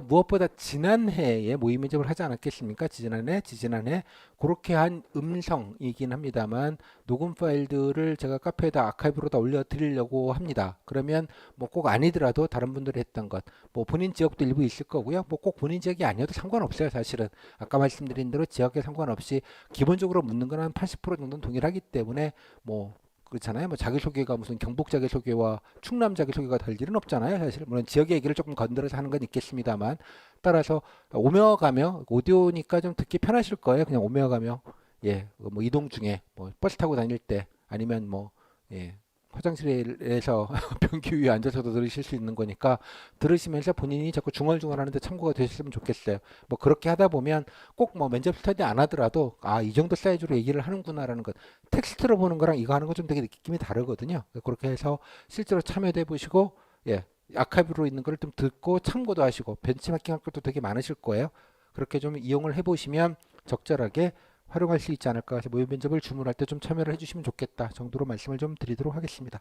무엇보다 지난해에 모의 면접을 하지 않았겠습니까? 지지난해 그렇게 한 음성이긴 합니다만 녹음 파일들을 제가 카페에다 아카이브로 다 올려드리려고 합니다. 그러면 뭐 꼭 아니더라도 다른 분들이 했던 것, 뭐 본인 지역도 일부 있을 거고요. 뭐 꼭 본인 지역이 아니어도 상관없어요. 사실은 아까 말씀드린 대로 지역에 상관없이 기본적으로 묻는 건 한 80% 정도는 동일하기 때문에 뭐 그렇잖아요. 뭐 자기소개가 무슨 경북 자기소개와 충남 자기소개가 될 일은 없잖아요. 사실 물론 지역 얘기를 조금 건드려서 하는 건 있겠습니다만, 따라서 오며 가며 오디오니까 좀 듣기 편하실 거예요. 그냥 오며 가며, 예, 뭐 이동 중에 뭐 버스 타고 다닐 때 아니면 뭐, 예, 화장실에서 변기 위에 앉아서도 들으실 수 있는 거니까 들으시면서 본인이 자꾸 중얼중얼하는데 참고가 되셨으면 좋겠어요. 뭐 그렇게 하다 보면 꼭 뭐 면접 스터디 안 하더라도 아, 이 정도 사이즈로 얘기를 하는구나라는 것, 텍스트로 보는 거랑 이거 하는 거 좀 되게 느낌이 다르거든요. 그렇게 해서 실제로 참여도 해보시고, 예, 아카이브로 있는 거를 좀 듣고 참고도 하시고 벤치마킹 할 것도 되게 많으실 거예요. 그렇게 좀 이용을 해보시면 적절하게 활용할 수 있지 않을까 해서 모의 면접을 주문할 때 좀 참여를 해주시면 좋겠다 정도로 말씀을 좀 드리도록 하겠습니다.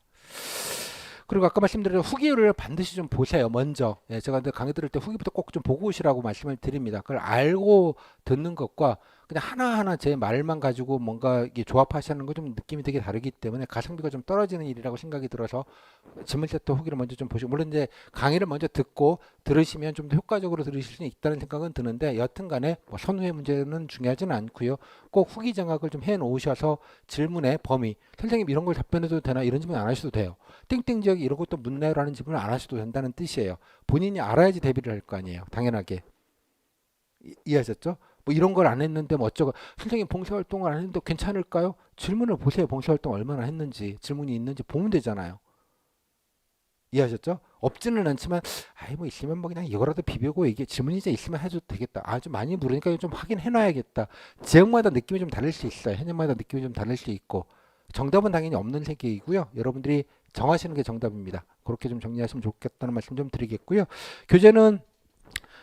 그리고 아까 말씀드린 후기를 반드시 좀 보세요. 먼저, 예, 제가 강의 들을 때 후기부터 꼭 좀 보고 오시라고 말씀을 드립니다. 그걸 알고 듣는 것과 그냥 하나하나 제 말만 가지고 뭔가 이게 조합하시는 거 좀 느낌이 되게 다르기 때문에 가성비가 좀 떨어지는 일이라고 생각이 들어서 질문 세트 후기를 먼저 좀 보시고, 물론 이제 강의를 먼저 듣고 들으시면 좀 더 효과적으로 들으실 수 있다는 생각은 드는데, 여튼간에 뭐 선후회 문제는 중요하지는 않고요. 꼭 후기 장악을 좀 해 놓으셔서 질문의 범위, 선생님 이런 걸 답변해도 되나, 이런 질문 안 하셔도 돼요. 땡땡 지역이 이런 것도 묻나요라는 질문을 안 하셔도 된다는 뜻이에요. 본인이 알아야지 대비를 할 거 아니에요, 당연하게. 이해하셨죠? 뭐 이런 걸 안 했는데 뭐 어쩌고, 선생님 봉사활동을 안 했는데 괜찮을까요? 질문을 보세요. 봉사활동 얼마나 했는지, 질문이 있는지 보면 되잖아요. 이해하셨죠? 없지는 않지만, 아이 뭐 있으면 뭐 그냥 이거라도 비비고, 이게 질문이 이제 있으면 해도 되겠다. 아 좀 많이 물으니까 좀 확인해 놔야겠다. 지역마다 느낌이 좀 다를 수 있어요. 현역마다 느낌이 좀 다를 수 있고, 정답은 당연히 없는 세계이고요. 여러분들이 정하시는 게 정답입니다. 그렇게 좀 정리하시면 좋겠다는 말씀 좀 드리겠고요. 교재는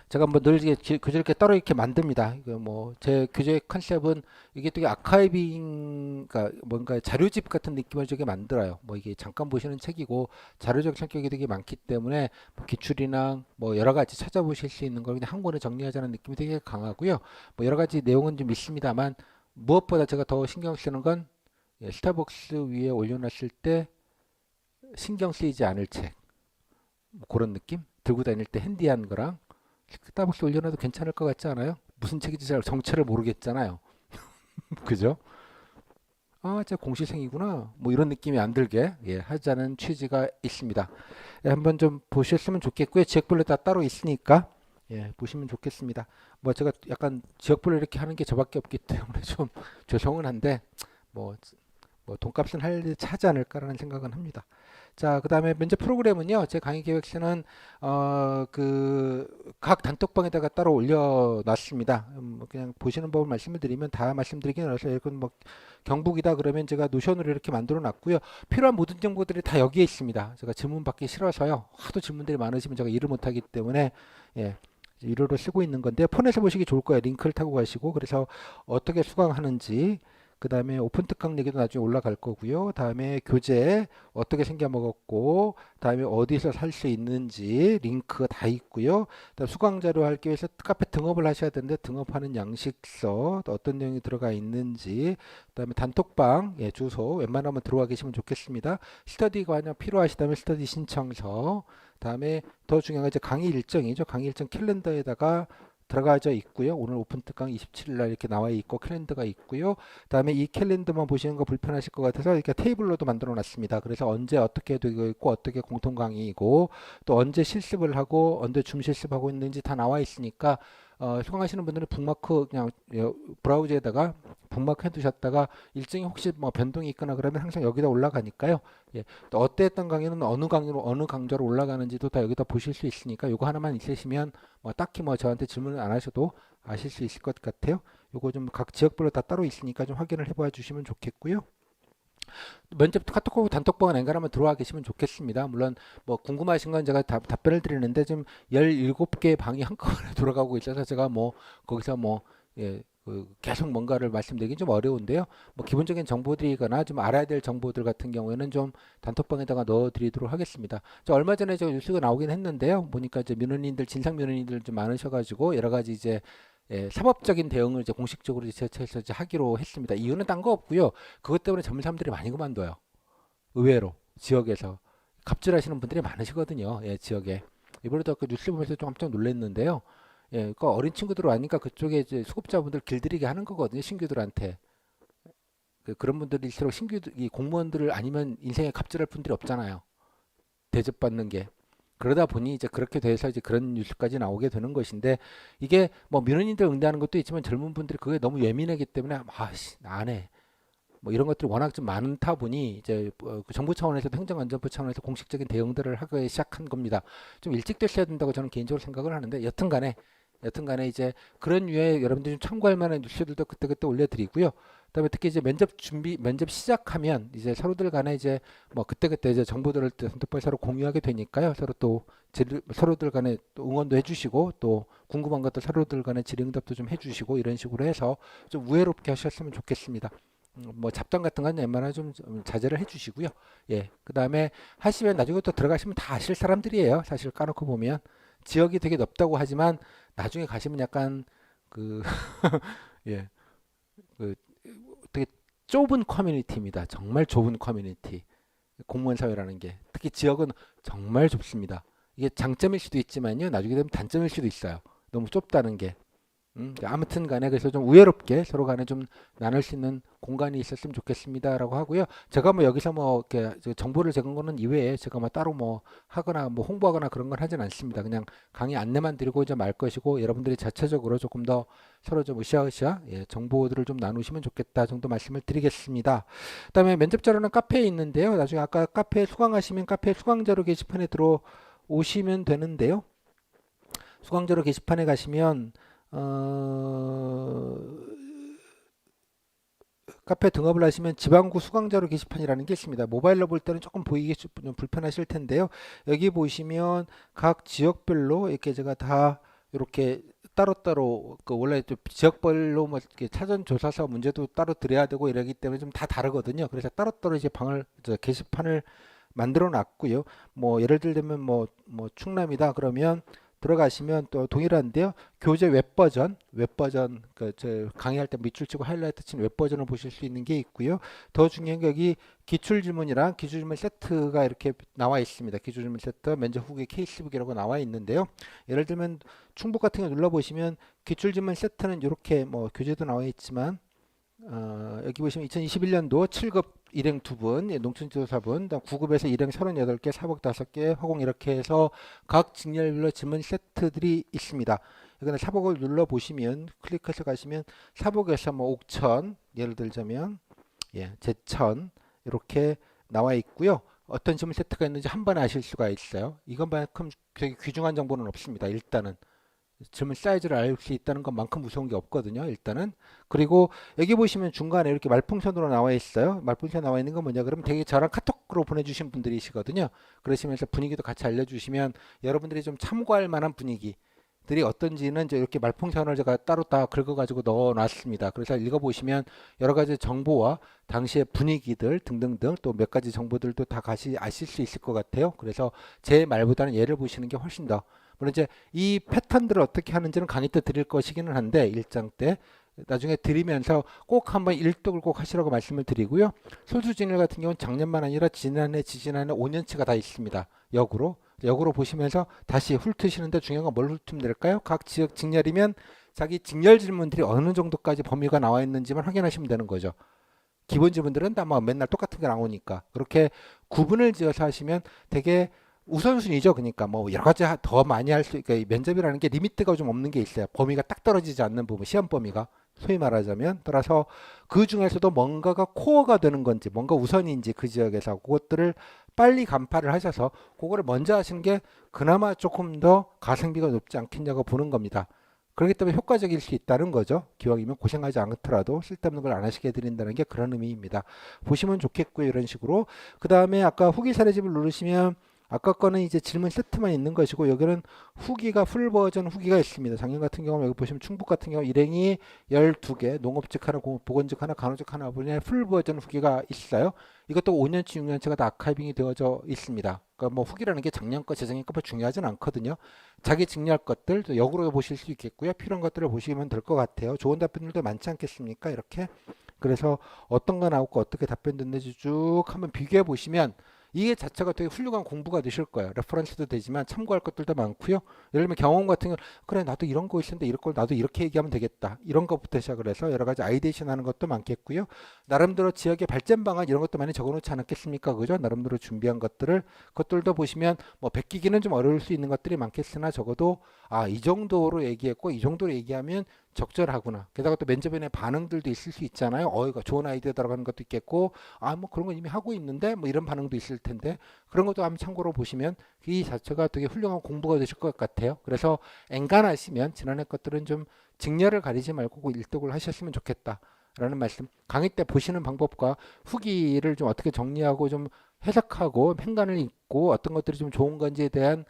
제가 뭐 늘 이게 교재 이렇게 따로 이렇게 만듭니다. 이거 뭐 제 교재 컨셉은 이게 되게 아카이빙, 그러니까 뭔가 자료집 같은 느낌을 주게 만들어요. 뭐 이게 잠깐 보시는 책이고 자료적 성격이 되게 많기 때문에 뭐 기출이나 뭐 여러 가지 찾아보실 수 있는 걸 그냥 한 권에 정리하자는 느낌이 되게 강하고요. 뭐 여러 가지 내용은 좀 있습니다만, 무엇보다 제가 더 신경 쓰는 건, 스타벅스 위에 올려놨을 때 신경 쓰이지 않을 책, 뭐 그런 느낌? 들고 다닐 때 핸디한 거랑 스타벅스 올려놔도 괜찮을 것 같지 않아요? 무슨 책인지 잘 정체를 모르겠잖아요. 그죠? 아, 진짜 공시생이구나. 뭐 이런 느낌이 안 들게, 하자는 취지가 있습니다. 한번 좀 보셨으면 좋겠고요. 지역별로 다 따로 있으니까 보시면 좋겠습니다. 뭐 제가 약간 지역별로 이렇게 하는 게 저밖에 없기 때문에 좀 죄송은 한데, 뭐 뭐 돈값은 하지 않을까라는 생각은 합니다. 자, 그다음에 면접 프로그램은요. 제 강의 계획서는 그 각 단톡방에다가 따로 올려놨습니다. 그냥 보시는 법을 말씀을 드리면 다 말씀드리긴 어려서, 이건 뭐 경북이다 그러면 제가 노션으로 이렇게 만들어 놨고요. 필요한 모든 정보들이 다 여기에 있습니다. 제가 질문 받기 싫어서요. 하도 질문들이 많으시면 제가 일을 못하기 때문에, 예, 유료로 쓰고 있는 건데, 폰에서 보시기 좋을 거예요. 링크를 타고 가시고, 그래서 어떻게 수강하는지, 그 다음에 오픈 특강 얘기도 나중에 올라갈 거고요. 다음에 교재 어떻게 생겨 먹었고, 다음에 어디서 살 수 있는지 링크가 다 있고요. 그다음 수강 자료 하기 위해서 카페 등업을 하셔야 되는데, 등업하는 양식서, 또 어떤 내용이 들어가 있는지, 그다음에 단톡방 주소 웬만하면 들어와 계시면 좋겠습니다. 스터디 관련 필요하시다면 스터디 신청서, 다음에 더 중요한 건 이제 강의 일정이죠. 강의 일정 캘린더에다가 들어가져 있고요. 오늘 오픈 특강 27일 날 이렇게 나와 있고 캘린더가 있고요. 그다음에 이 캘린더만 보시는 거 불편하실 것 같아서 이렇게 테이블로도 만들어 놨습니다. 그래서 언제 어떻게 되고 있고, 어떻게 공통 강의이고, 또 언제 실습을 하고 언제 줌 실습하고 있는지 다 나와 있으니까, 수강하시는 분들은 북마크 그냥 브라우저에다가 북마크 해두셨다가 일정이 혹시 뭐 변동이 있거나 그러면 항상 여기다 올라가니까요. 또 어땠던 강의는 어느 강의로 어느 강좌로 올라가는지도 다 여기다 보실 수 있으니까, 요거 하나만 있으시면 뭐 딱히 뭐 저한테 질문을 안 하셔도 아실 수 있을 것 같아요. 요거 좀 각 지역별로 다 따로 있으니까 좀 확인을 해봐 주시면 좋겠고요. 면접 카톡하고 단톡방은 엔간하면 들어와 계시면 좋겠습니다. 물론 뭐 궁금하신 건 제가 답변을 드리는데, 지금 17개 방이 한꺼번에 돌아가고 있어서 제가 뭐 거기서 뭐 계속 뭔가를 말씀드리긴 좀 어려운데요. 뭐 기본적인 정보들이거나 좀 알아야 될 정보들 같은 경우에는 좀 단톡방에다가 넣어드리도록 하겠습니다. 저 얼마 전에 저 뉴스가 나오긴 했는데요. 보니까 이제 민원인들, 진상 민원인들 좀 많으셔가지고 여러 가지 이제 사법적인 대응을 이제 공식적으로 제처해서 이제 하기로 했습니다. 이유는 딴 거 없고요. 그것 때문에 젊은 사람들이 많이 그만둬요. 의외로 지역에서 갑질하시는 분들이 많으시거든요. 지역에. 이번에도 그 뉴스 보면서 좀 깜짝 놀랐는데요. 그 어린 친구들 아니까 그쪽에 이제 수급자분들 길들이게 하는 거거든요. 신규들한테. 그런 분들일수록 이 공무원들을 아니면 인생에 갑질할 분들이 없잖아요. 대접받는 게. 그러다 보니 이제 그렇게 돼서 이제 그런 뉴스까지 나오게 되는 것인데, 이게 뭐 민원인들 응대하는 것도 있지만 젊은 분들이 그게 너무 예민하기 때문에 아씨 나 안 해. 뭐 이런 것들이 워낙 좀 많다 보니 이제 그 정부 차원에서, 행정안전부 차원에서 공식적인 대응들을 하기 시작한 겁니다. 좀 일찍 됐어야 된다고 저는 개인적으로 생각을 하는데, 여튼간에 이제 그런 류의 여러분들이 좀 참고할 만한 뉴스들도 그때그때 올려드리고요. 그다음에 특히 이제 면접 시작하면 이제 서로들 간에 이제 뭐 그때그때 이제 정보들을 핸드폰 서로 공유하게 되니까요. 서로 또 서로들 간에 또 응원도 해주시고, 또 궁금한 것도 서로들 간에 질의응답도 좀 해주시고, 이런 식으로 해서 좀 우애롭게 하셨으면 좋겠습니다. 뭐 잡담 같은 건 웬만하면 좀 자제를 해주시고요. 그다음에 하시면 나중에 또 들어가시면 다 아실 사람들이에요. 사실 까놓고 보면 지역이 되게 넓다고 하지만 나중에 가시면 약간 그 예, 그 되게 좁은 커뮤니티입니다. 정말 좁은 커뮤니티. 공무원 사회라는 게 특히 지역은 정말 좁습니다. 이게 장점일 수도 있지만요, 나중에 되면 단점일 수도 있어요. 너무 좁다는 게. 아무튼 간에 그래서 좀 우애롭게 서로 간에 좀 나눌 수 있는 공간이 있었으면 좋겠습니다라고 하고요. 제가 뭐 여기서 뭐 이렇게 정보를 제공하는 거는 이외에 제가 뭐 따로 뭐 하거나 뭐 홍보하거나 그런 건 하진 않습니다. 그냥 강의 안내만 드리고 이제 말 것이고, 여러분들이 자체적으로 조금 더 서로 좀 으쌰으쌰 정보들을 좀 나누시면 좋겠다 정도 말씀을 드리겠습니다. 그다음에 면접 자료는 카페에 있는데요. 나중에 아까 카페에 수강하시면 카페 수강 자료 게시판에 들어오시면 되는데요. 수강 자료 게시판에 가시면 어, 카페 등업을 하시면 지방구 수강자료 게시판이라는 게 있습니다. 모바일로 볼 때는 조금 보이기 좀 불편하실 텐데요. 여기 보시면 각 지역별로 이렇게 제가 다 이렇게 따로따로 그 원래 좀 지역별로 뭐 이렇게 사전 조사서 문제도 따로 드려야 되고 이러기 때문에 좀 다 다르거든요. 그래서 따로따로 이제 게시판을 만들어 놨고요. 뭐 예를 들면 뭐 충남이다 그러면 들어가시면 또 동일한데요. 교재 웹버전 그저 강의할 때 밑줄 치고 하이라이트 친 웹버전을 보실 수 있는 게 있고요. 더 중요한 게 여기 기출질문이랑 기출질문 세트가 이렇게 나와 있습니다. 기출질문 세트, 면접 후기 케이스북이라고 나와 있는데요. 예를 들면 충북 같은 거 눌러 보시면 기출질문 세트는 이렇게 뭐 교재도 나와 있지만 여기 보시면 2021년도 7급 일행 2분, 농촌지도사분, 9급에서 일행 38개, 사복 5개, 화공 이렇게 해서 각 직렬별로 질문 세트들이 있습니다. 여기는 사복을 눌러 보시면 클릭해서 가시면 사복에서 뭐 옥천 예를 들자면 제천 이렇게 나와 있고요. 어떤 질문 세트가 있는지 한 번에 아실 수가 있어요. 이것만큼 되게 귀중한 정보는 없습니다. 일단은 질문 사이즈를 알 수 있다는 것만큼 무서운 게 없거든요. 일단은. 그리고 여기 보시면 중간에 이렇게 말풍선으로 나와 있어요. 말풍선 나와 있는 건 뭐냐 그러면 되게 저랑 카톡으로 보내주신 분들이시거든요. 그러시면서 분위기도 같이 알려주시면 여러분들이 좀 참고할 만한 분위기들이 어떤지는 이제 이렇게 말풍선을 제가 따로 다 긁어가지고 넣어놨습니다. 그래서 읽어보시면 여러 가지 정보와 당시의 분위기들 등등등 또 몇 가지 정보들도 다 같이 아실 수 있을 것 같아요. 그래서 제 말보다는 얘를 보시는 게 훨씬 더, 물론 이제 이 패턴들을 어떻게 하는지는 강의 때 드릴 것이기는 한데, 일장 때 나중에 드리면서 꼭 한번 일독을 꼭 하시라고 말씀을 드리고요. 솔수진일 같은 경우는 작년만 아니라 지난해, 지지난해 5년치가 다 있습니다. 역으로 보시면서 다시 훑으시는데 중요한 건 뭘 훑으면 될까요? 각 지역 직렬이면 자기 직렬 질문들이 어느 정도까지 범위가 나와 있는지만 확인하시면 되는 거죠. 기본 질문들은 다 뭐 맨날 똑같은 게 나오니까 그렇게 구분을 지어서 하시면 되게 우선순위죠. 그러니까 뭐 여러 가지 더 많이 할 수, 그러니까 면접이라는 게 리미트가 좀 없는 게 있어요. 범위가 딱 떨어지지 않는 부분, 시험 범위가 소위 말하자면. 따라서 그 중에서도 뭔가가 코어가 되는 건지, 뭔가 우선인지 그 지역에서 그것들을 빨리 간파를 하셔서 그거를 먼저 하시는 게 그나마 조금 더 가성비가 높지 않겠냐고 보는 겁니다. 그렇기 때문에 효과적일 수 있다는 거죠. 기왕이면 고생하지 않더라도 쓸데없는 걸 안 하시게 해드린다는 게 그런 의미입니다. 보시면 좋겠고요. 이런 식으로. 그 다음에 아까 후기 사례집을 누르시면 아까 거는 이제 질문 세트만 있는 것이고, 여기는 후기가 풀 버전 후기가 있습니다. 작년 같은 경우 여기 보시면 충북 같은 경우 일행이 12개, 농업직 하나, 보건직 하나, 간호직 하나 분야의 풀 버전 후기가 있어요. 이것도 5년치, 6년치가 다 아카이빙이 되어져 있습니다. 그러니까 뭐 후기라는 게 작년 거, 재작년 거 중요하진 않거든요. 자기 직렬 것들 역으로 보실 수 있겠고요. 필요한 것들을 보시면 될 것 같아요. 좋은 답변들도 많지 않겠습니까? 이렇게. 그래서 어떤 거 나오고 어떻게 답변 됐는지 쭉 한번 비교해 보시면 이게 자체가 되게 훌륭한 공부가 되실 거예요. 레퍼런스도 되지만 참고할 것들도 많고요. 예를 들면 경험 같은 경우, 그래 나도 이런 거 있었는데 이럴 걸 나도 이렇게 얘기하면 되겠다, 이런 것부터 시작을 해서 여러 가지 아이디에이션 하는 것도 많겠고요. 나름대로 지역의 발전 방안 이런 것도 많이 적어놓지 않았겠습니까? 그죠? 나름대로 준비한 그것들도 보시면 뭐 베끼기는 좀 어려울 수 있는 것들이 많겠으나 적어도 이 정도로 얘기했고 이 정도로 얘기하면 적절하구나. 게다가 또 면접에 반응들도 있을 수 있잖아요. 이거 좋은 아이디어 들어가는 것도 있겠고, 뭐 그런 거 이미 하고 있는데 뭐 이런 반응도 있을 텐데, 그런 것도 한번 참고로 보시면 이 자체가 되게 훌륭한 공부가 되실 것 같아요. 그래서 엔간하시면 지난해 것들은 좀 직렬을 가리지 말고 일독을 하셨으면 좋겠다 라는 말씀. 강의 때 보시는 방법과 후기를 좀 어떻게 정리하고 좀 해석하고 행간을 읽고 어떤 것들이 좀 좋은 건지에 대한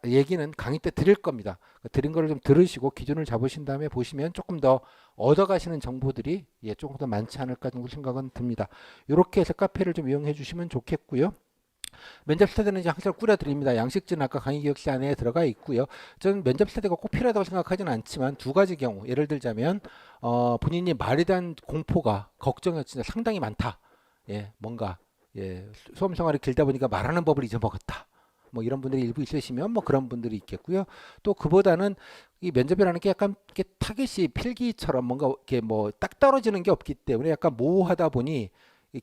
얘기는 강의 때 드릴 겁니다. 드린 거를 좀 들으시고 기준을 잡으신 다음에 보시면 조금 더 얻어가시는 정보들이 조금 더 많지 않을까 정도 생각은 듭니다. 이렇게 해서 카페를 좀 이용해 주시면 좋겠고요. 면접 스터디는 이제 항상 꾸려드립니다. 양식지는 아까 강의 기억 시간에 들어가 있고요. 저는 면접 스터디가 꼭 필요하다고 생각하지는 않지만 두 가지 경우, 예를 들자면 본인이 말에 대한 공포가 걱정이 진짜 상당히 많다. 예, 뭔가 수험 생활이 길다 보니까 말하는 법을 잊어먹었다. 뭐 이런 분들이 일부 있으시면 뭐 그런 분들이 있겠고요. 또 그보다는 이 면접이라는 게 약간 이렇게 타겟이 필기처럼 뭔가 이렇게 뭐 딱 떨어지는 게 없기 때문에 약간 모호하다 보니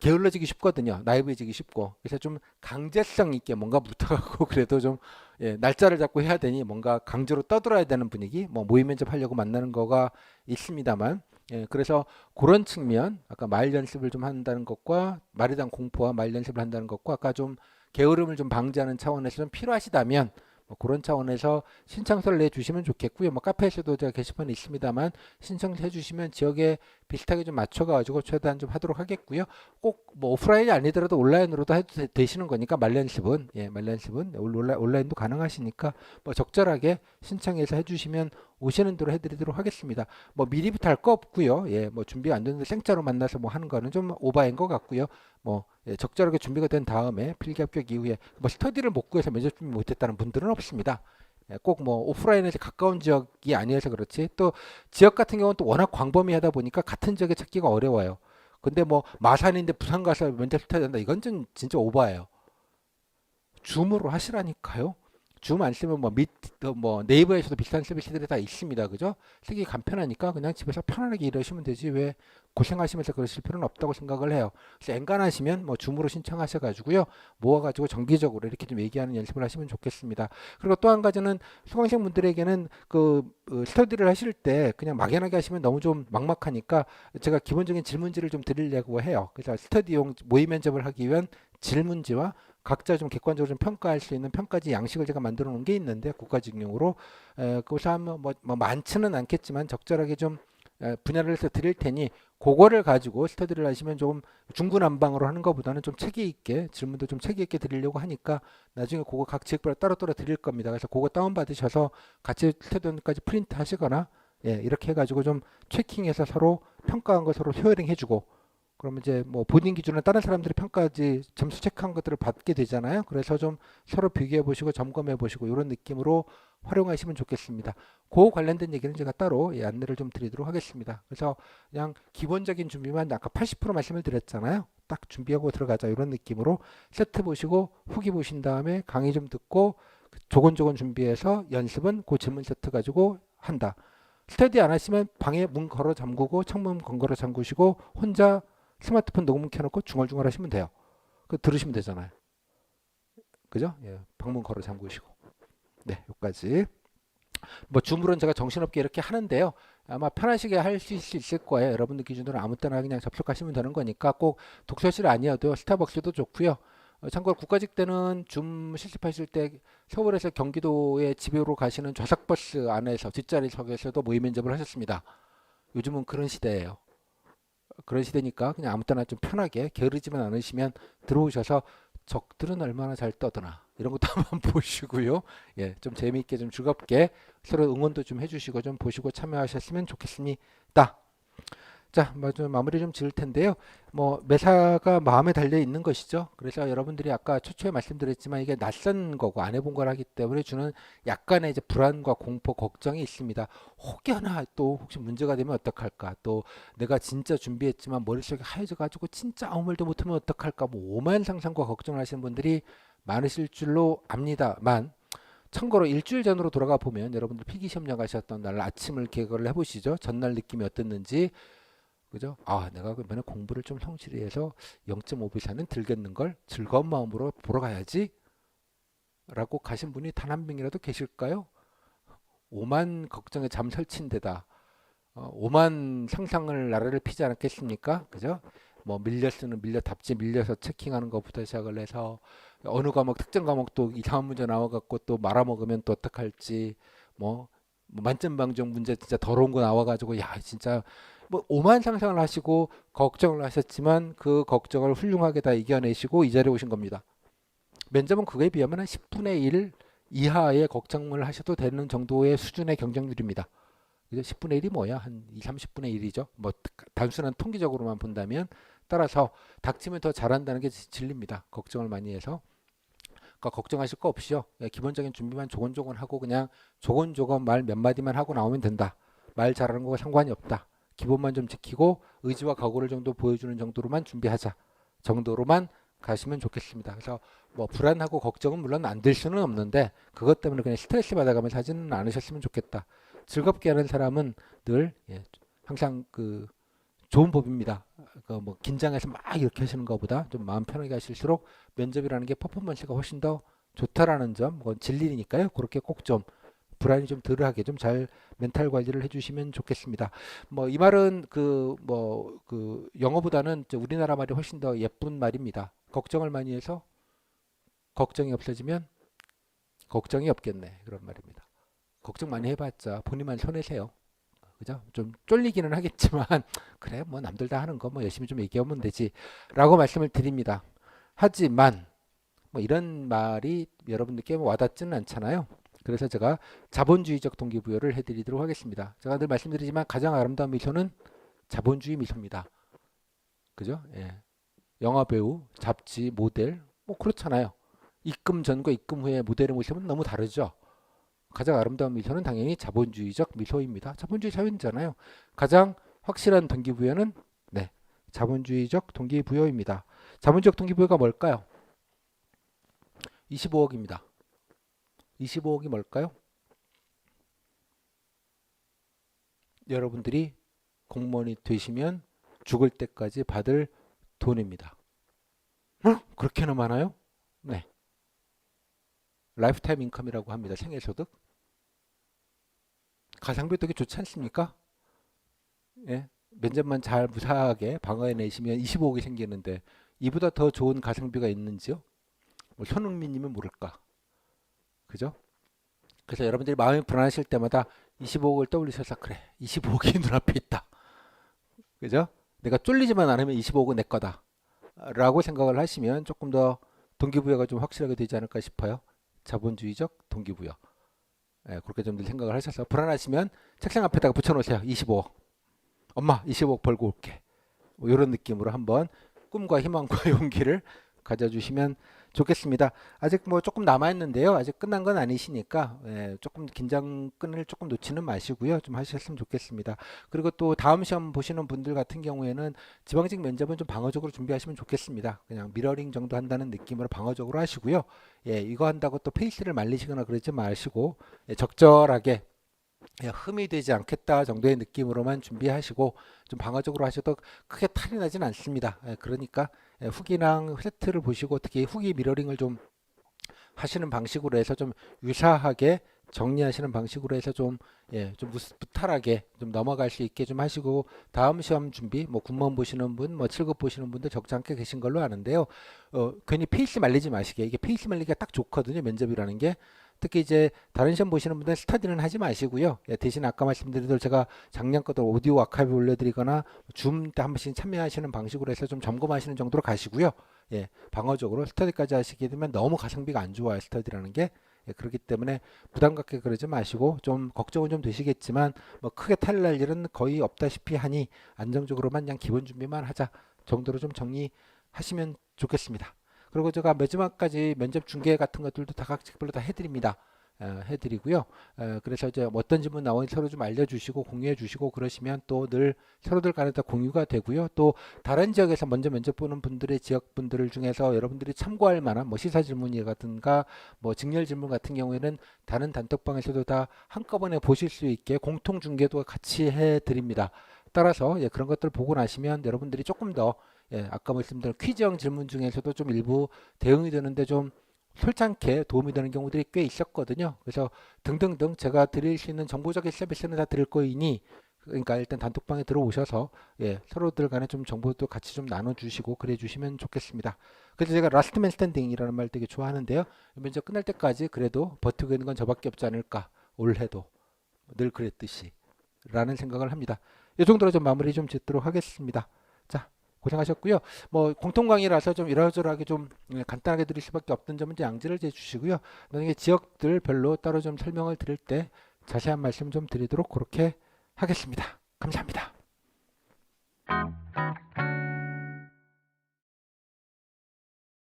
게을러지기 쉽거든요. 나이브해지기 쉽고. 그래서 좀 강제성 있게 뭔가 붙어가고 그래도 좀 날짜를 잡고 해야 되니 뭔가 강제로 떠들어야 되는 분위기. 뭐 모의 면접 하려고 만나는 거가 있습니다만. 그래서 그런 측면, 아까 말 연습을 좀 한다는 것과 말에 대한 공포와 말 연습을 한다는 것과 아까 좀 게으름을 좀 방지하는 차원에서 좀 필요하시다면 뭐 그런 차원에서 신청서를 내주시면 좋겠고요. 뭐 카페에서도 제가 게시판에 있습니다만 신청해 주시면 지역에 비슷하게 좀 맞춰가지고 최대한 좀 하도록 하겠고요. 꼭 뭐 오프라인이 아니더라도 온라인으로도 해도 되시는 거니까 말연습은 말연습은 온라인도 가능하시니까 뭐 적절하게 신청해서 해주시면 오시는 대로 해드리도록 하겠습니다. 뭐 미리부터 할 거 없고요. 뭐 준비 안 되는데 생짜로 만나서 뭐 하는 거는 좀 오바인 것 같고요. 뭐 적절하게 준비가 된 다음에 필기 합격 이후에 뭐 스터디를 못 구해서 면접 준비 못했다는 분들은 없습니다. 꼭 뭐 오프라인에서 가까운 지역이 아니어서 그렇지 또 지역 같은 경우는 또 워낙 광범위하다 보니까 같은 지역에 찾기가 어려워요. 근데 뭐 마산인데 부산 가서 면접 스터디 한다 이건 좀 진짜 오바예요. 줌으로 하시라니까요. 줌 안 쓰면 뭐 네이버에서도 비슷한 서비스들이 다 있습니다. 그죠? 쓰기 간편하니까 그냥 집에서 편안하게 일하시면 되지 왜 고생하시면서 그러실 필요는 없다고 생각을 해요. 그래서 엔간하시면 뭐 줌으로 신청하셔가지고요. 모아가지고 정기적으로 이렇게 좀 얘기하는 연습을 하시면 좋겠습니다. 그리고 또 한 가지는 수강생 분들에게는 스터디를 하실 때 그냥 막연하게 하시면 너무 좀 막막하니까 제가 기본적인 질문지를 좀 드리려고 해요. 그래서 스터디용 모의 면접을 하기 위한 질문지와 각자 좀 객관적으로 좀 평가할 수 있는 평가지 양식을 제가 만들어 놓은 게 있는데 국가직용으로 그것을 하면 뭐 많지는 않겠지만 적절하게 좀 분야를 해서 드릴 테니 그거를 가지고 스터디를 하시면 좀 중구난방으로 하는 것보다는 좀 체계 있게 질문도 좀 체계 있게 드리려고 하니까 나중에 그거 각 지역별로 따로따로 드릴 겁니다. 그래서 그거 다운 받으셔서 같이 스터디까지 프린트 하시거나 이렇게 해가지고 좀 체킹해서 서로 평가한 거 서로 효ering 해주고 그러면 이제 뭐 본인 기준으로 다른 사람들이 평가지 점수 체크한 것들을 받게 되잖아요. 그래서 좀 서로 비교해 보시고 점검해 보시고 이런 느낌으로 활용하시면 좋겠습니다. 그 관련된 얘기는 제가 따로 안내를 좀 드리도록 하겠습니다. 그래서 그냥 기본적인 준비만 아까 80% 말씀을 드렸잖아요. 딱 준비하고 들어가자 이런 느낌으로 세트 보시고 후기 보신 다음에 강의 좀 듣고 조곤조곤 준비해서 연습은 그 질문 세트 가지고 한다. 스터디 안 하시면 방에 문 걸어 잠그고 창문 걸어 잠그시고 혼자 스마트폰 녹음 켜놓고 중얼중얼 하시면 돼요. 그 들으시면 되잖아요. 그죠? 방문 걸어 잠그시고. 네, 여기까지. 뭐 줌으로는 제가 정신없게 이렇게 하는데요. 아마 편하시게 할 수 있을 거예요. 여러분들 기준으로 아무 때나 그냥 접속하시면 되는 거니까 꼭 독서실 아니어도 스타벅스도 좋고요. 참고로 국가직 때는 줌 실습하실 때 서울에서 경기도에 집으로 가시는 좌석버스 안에서 뒷자리석에서도 모의 면접을 하셨습니다. 요즘은 그런 시대예요. 그런 시대니까 그냥 아무 때나 좀 편하게 게으르지만 않으시면 들어오셔서 적들은 얼마나 잘 떠드나 이런 것도 한번 보시고요. 좀 재미있게 좀 즐겁게 서로 응원도 좀 해주시고 좀 보시고 참여하셨으면 좋겠습니다. 자, 좀 마무리 좀 지을 텐데요. 뭐 매사가 마음에 달려 있는 것이죠. 그래서 여러분들이 아까 초초에 말씀드렸지만 이게 낯선 거고 안 해본 거라기 때문에 주는 약간의 이제 불안과 공포, 걱정이 있습니다. 혹여나 또 혹시 문제가 되면 어떡할까? 또 내가 진짜 준비했지만 머릿속에 하얘져 가지고 진짜 아무 말도 못하면 어떡할까? 뭐 오만 상상과 걱정을 하시는 분들이 많으실 줄로 압니다만 참고로 일주일 전으로 돌아가 보면 여러분들 필기시험 나가셨던 날 아침을 계획을 해보시죠. 전날 느낌이 어땠는지 그죠? 아, 내가 그러면 공부를 좀 성실히 해서 0.5배 이상은 들겠는 걸 즐거운 마음으로 보러 가야지 라고 가신 분이 단 한 명이라도 계실까요? 오만 걱정에 잠 설친데다 오만 상상을 나라를 피지 않았겠습니까? 그죠? 뭐 밀려 쓰는 밀려답지 밀려서 체킹하는 것부터 시작을 해서 어느 과목 특정 과목도 이상한 문제 나와갖고 또 말아먹으면 또 어떡할지 뭐 만점 방정 문제 진짜 더러운 거 나와가지고 야 진짜 뭐 오만 상상을 하시고 걱정을 하셨지만 그 걱정을 훌륭하게 다 이겨내시고 이 자리에 오신 겁니다. 면접은 그거에 비하면 한 10분의 1 이하의 걱정을 하셔도 되는 정도의 수준의 경쟁률입니다. 그죠? 10분의 1이 뭐야? 한 2, 30분의 1이죠. 뭐 단순한 통계적으로만 본다면 따라서 닥치면 더 잘한다는 게 진리입니다. 걱정을 많이 해서. 그러니까 걱정하실 거 없이요. 예, 기본적인 준비만 조곤조곤 하고 그냥 조곤조곤 말 몇 마디만 하고 나오면 된다. 말 잘하는 거가 상관이 없다. 기본만 좀 지키고 의지와 각오를 정도 보여주는 정도로만 준비하자. 정도로만 가시면 좋겠습니다. 그래서 뭐 불안하고 걱정은 물론 안 될 수는 없는데 그것 때문에 그냥 스트레스 받아가면서 하지는 않으셨으면 좋겠다. 즐겁게 하는 사람은 늘 예, 항상 그 좋은 법입니다. 그 뭐 긴장해서 막 이렇게 하시는 것보다 좀 마음 편하게 하실수록 면접이라는 게 퍼포먼스가 훨씬 더 좋다라는 점, 그건 진리니까요. 그렇게 꼭 좀 불안이 좀 덜하게 좀 잘 멘탈 관리를 해주시면 좋겠습니다. 뭐 이 말은 그 뭐 그 영어보다는 우리나라 말이 훨씬 더 예쁜 말입니다. 걱정을 많이 해서 걱정이 없어지면 걱정이 없겠네 그런 말입니다. 걱정 많이 해봤자 본인만 손해세요. 그죠? 좀 쫄리기는 하겠지만 그래 뭐 남들 다 하는 거 뭐 열심히 좀 얘기하면 되지라고 말씀을 드립니다. 하지만 뭐 이런 말이 여러분들께 와닿지는 않잖아요. 그래서 제가 자본주의적 동기부여를 해드리도록 하겠습니다. 제가 늘 말씀드리지만 가장 아름다운 미소는 자본주의 미소입니다. 그죠? 예. 영화 배우, 잡지, 모델 뭐 그렇잖아요. 입금 전과 입금 후에 모델의 모습은 너무 다르죠. 가장 아름다운 미소는 당연히 자본주의적 미소입니다. 자본주의 사회잖아요. 가장 확실한 동기부여는 네, 자본주의적 동기부여입니다. 자본주의적 동기부여가 뭘까요? 25억입니다. 25억이 뭘까요? 여러분들이 공무원이 되시면 죽을 때까지 받을 돈입니다. 그렇게나 많아요? 네. 라이프타임 인컴이라고 합니다. 생애소득. 가성비 되게 좋지 않습니까? 예. 면접만 잘 무사하게 방어해내시면 25억이 생기는데 이보다 더 좋은 가성비가 있는지요? 뭐 손흥민님은 모를까? 그죠? 그래서 여러분들이 마음이 불안하실 때마다 25억을 떠올리셔서 그래 25억이 눈앞에 있다. 그죠? 내가 쫄리지만 않으면 25억은 내 거다. 라고 생각을 하시면 조금 더 동기부여가 좀 확실하게 되지 않을까 싶어요. 자본주의적 동기부여. 예, 그렇게 좀 생각을 하셔서 불안하시면 책상 앞에다가 붙여놓으세요. 25억. 엄마 25억 벌고 올게. 뭐 이런 느낌으로 한번 꿈과 희망과 용기를 가져주시면 좋겠습니다. 아직 뭐 조금 남아있는데요. 아직 끝난 건 아니시니까 예, 조금 긴장끈을 조금 놓지는 마시고요. 좀 하셨으면 좋겠습니다. 그리고 또 다음 시험 보시는 분들 같은 경우에는 지방직 면접은 좀 방어적으로 준비하시면 좋겠습니다. 그냥 미러링 정도 한다는 느낌으로 방어적으로 하시고요. 예, 이거 한다고 또 페이스를 말리시거나 그러지 마시고 예, 적절하게 흠이 되지 않겠다 정도의 느낌으로만 준비하시고 좀 방어적으로 하셔도 크게 탈이 나진 않습니다. 그러니까 후기랑 세트를 보시고 특히 후기 미러링을 좀 하시는 방식으로 해서 좀 유사하게 정리하시는 방식으로 해서 좀, 예, 좀 무탈하게 좀 넘어갈 수 있게 좀 하시고 다음 시험 준비 뭐 군무원 보시는 분, 뭐 7급 보시는 분들 적지 않게 계신 걸로 아는데요. 괜히 페이스 말리지 마시게. 이게 페이스 말리기가 딱 좋거든요. 면접이라는 게. 특히 이제 다른 시험 보시는 분들 스터디는 하지 마시고요. 예, 대신 아까 말씀드린 대로 제가 작년 것도 오디오 아카이브 올려드리거나 줌 때 한 번씩 참여하시는 방식으로 해서 좀 점검하시는 정도로 가시고요. 예, 방어적으로 스터디까지 하시게 되면 너무 가성비가 안 좋아요. 스터디라는 게. 예, 그렇기 때문에 부담 갖게 그러지 마시고 좀 걱정은 좀 되시겠지만 뭐 크게 탈날 일은 거의 없다시피 하니 안정적으로만 그냥 기본 준비만 하자 정도로 좀 정리하시면 좋겠습니다. 그리고 제가 마지막까지 면접 중계 같은 것들도 다 각직별로 다 해드립니다. 해드리고요. 그래서 이제 어떤 질문 나오는지 서로 좀 알려주시고 공유해 주시고 그러시면 또 늘 서로들 간에 다 공유가 되고요. 또 다른 지역에서 먼저 면접 보는 분들의 지역 분들 중에서 여러분들이 참고할 만한 뭐 시사 질문이라든가 뭐 직렬 질문 같은 경우에는 다른 단톡방에서도 다 한꺼번에 보실 수 있게 공통 중계도 같이 해드립니다. 따라서 예, 그런 것들 보고 나시면 여러분들이 조금 더 예, 아까 말씀드린 퀴즈형 질문 중에서도 좀 일부 대응이 되는데 좀 솔찬게 도움이 되는 경우들이 꽤 있었거든요. 그래서 등등등 제가 드릴 수 있는 정보적인 서비스는 다 드릴 거이니 그러니까 일단 단톡방에 들어오셔서 예, 서로들 간에 좀 정보도 같이 좀 나눠주시고 그래 주시면 좋겠습니다. 그래서 제가 라스트맨 스탠딩이라는 말 되게 좋아하는데요. 면접 끝날 때까지 그래도 버티고 있는 건 저밖에 없지 않을까 올해도 늘 그랬듯이 라는 생각을 합니다. 이 정도로 좀 마무리 좀 짓도록 하겠습니다. 자, 고생하셨고요. 뭐 공통 강의라서 좀 이러저러하게 좀 간단하게 드릴 수밖에 없던 점은 양지를 해주시고요. 나중에 지역들별로 따로 좀 설명을 드릴 때 자세한 말씀 좀 드리도록 그렇게 하겠습니다. 감사합니다.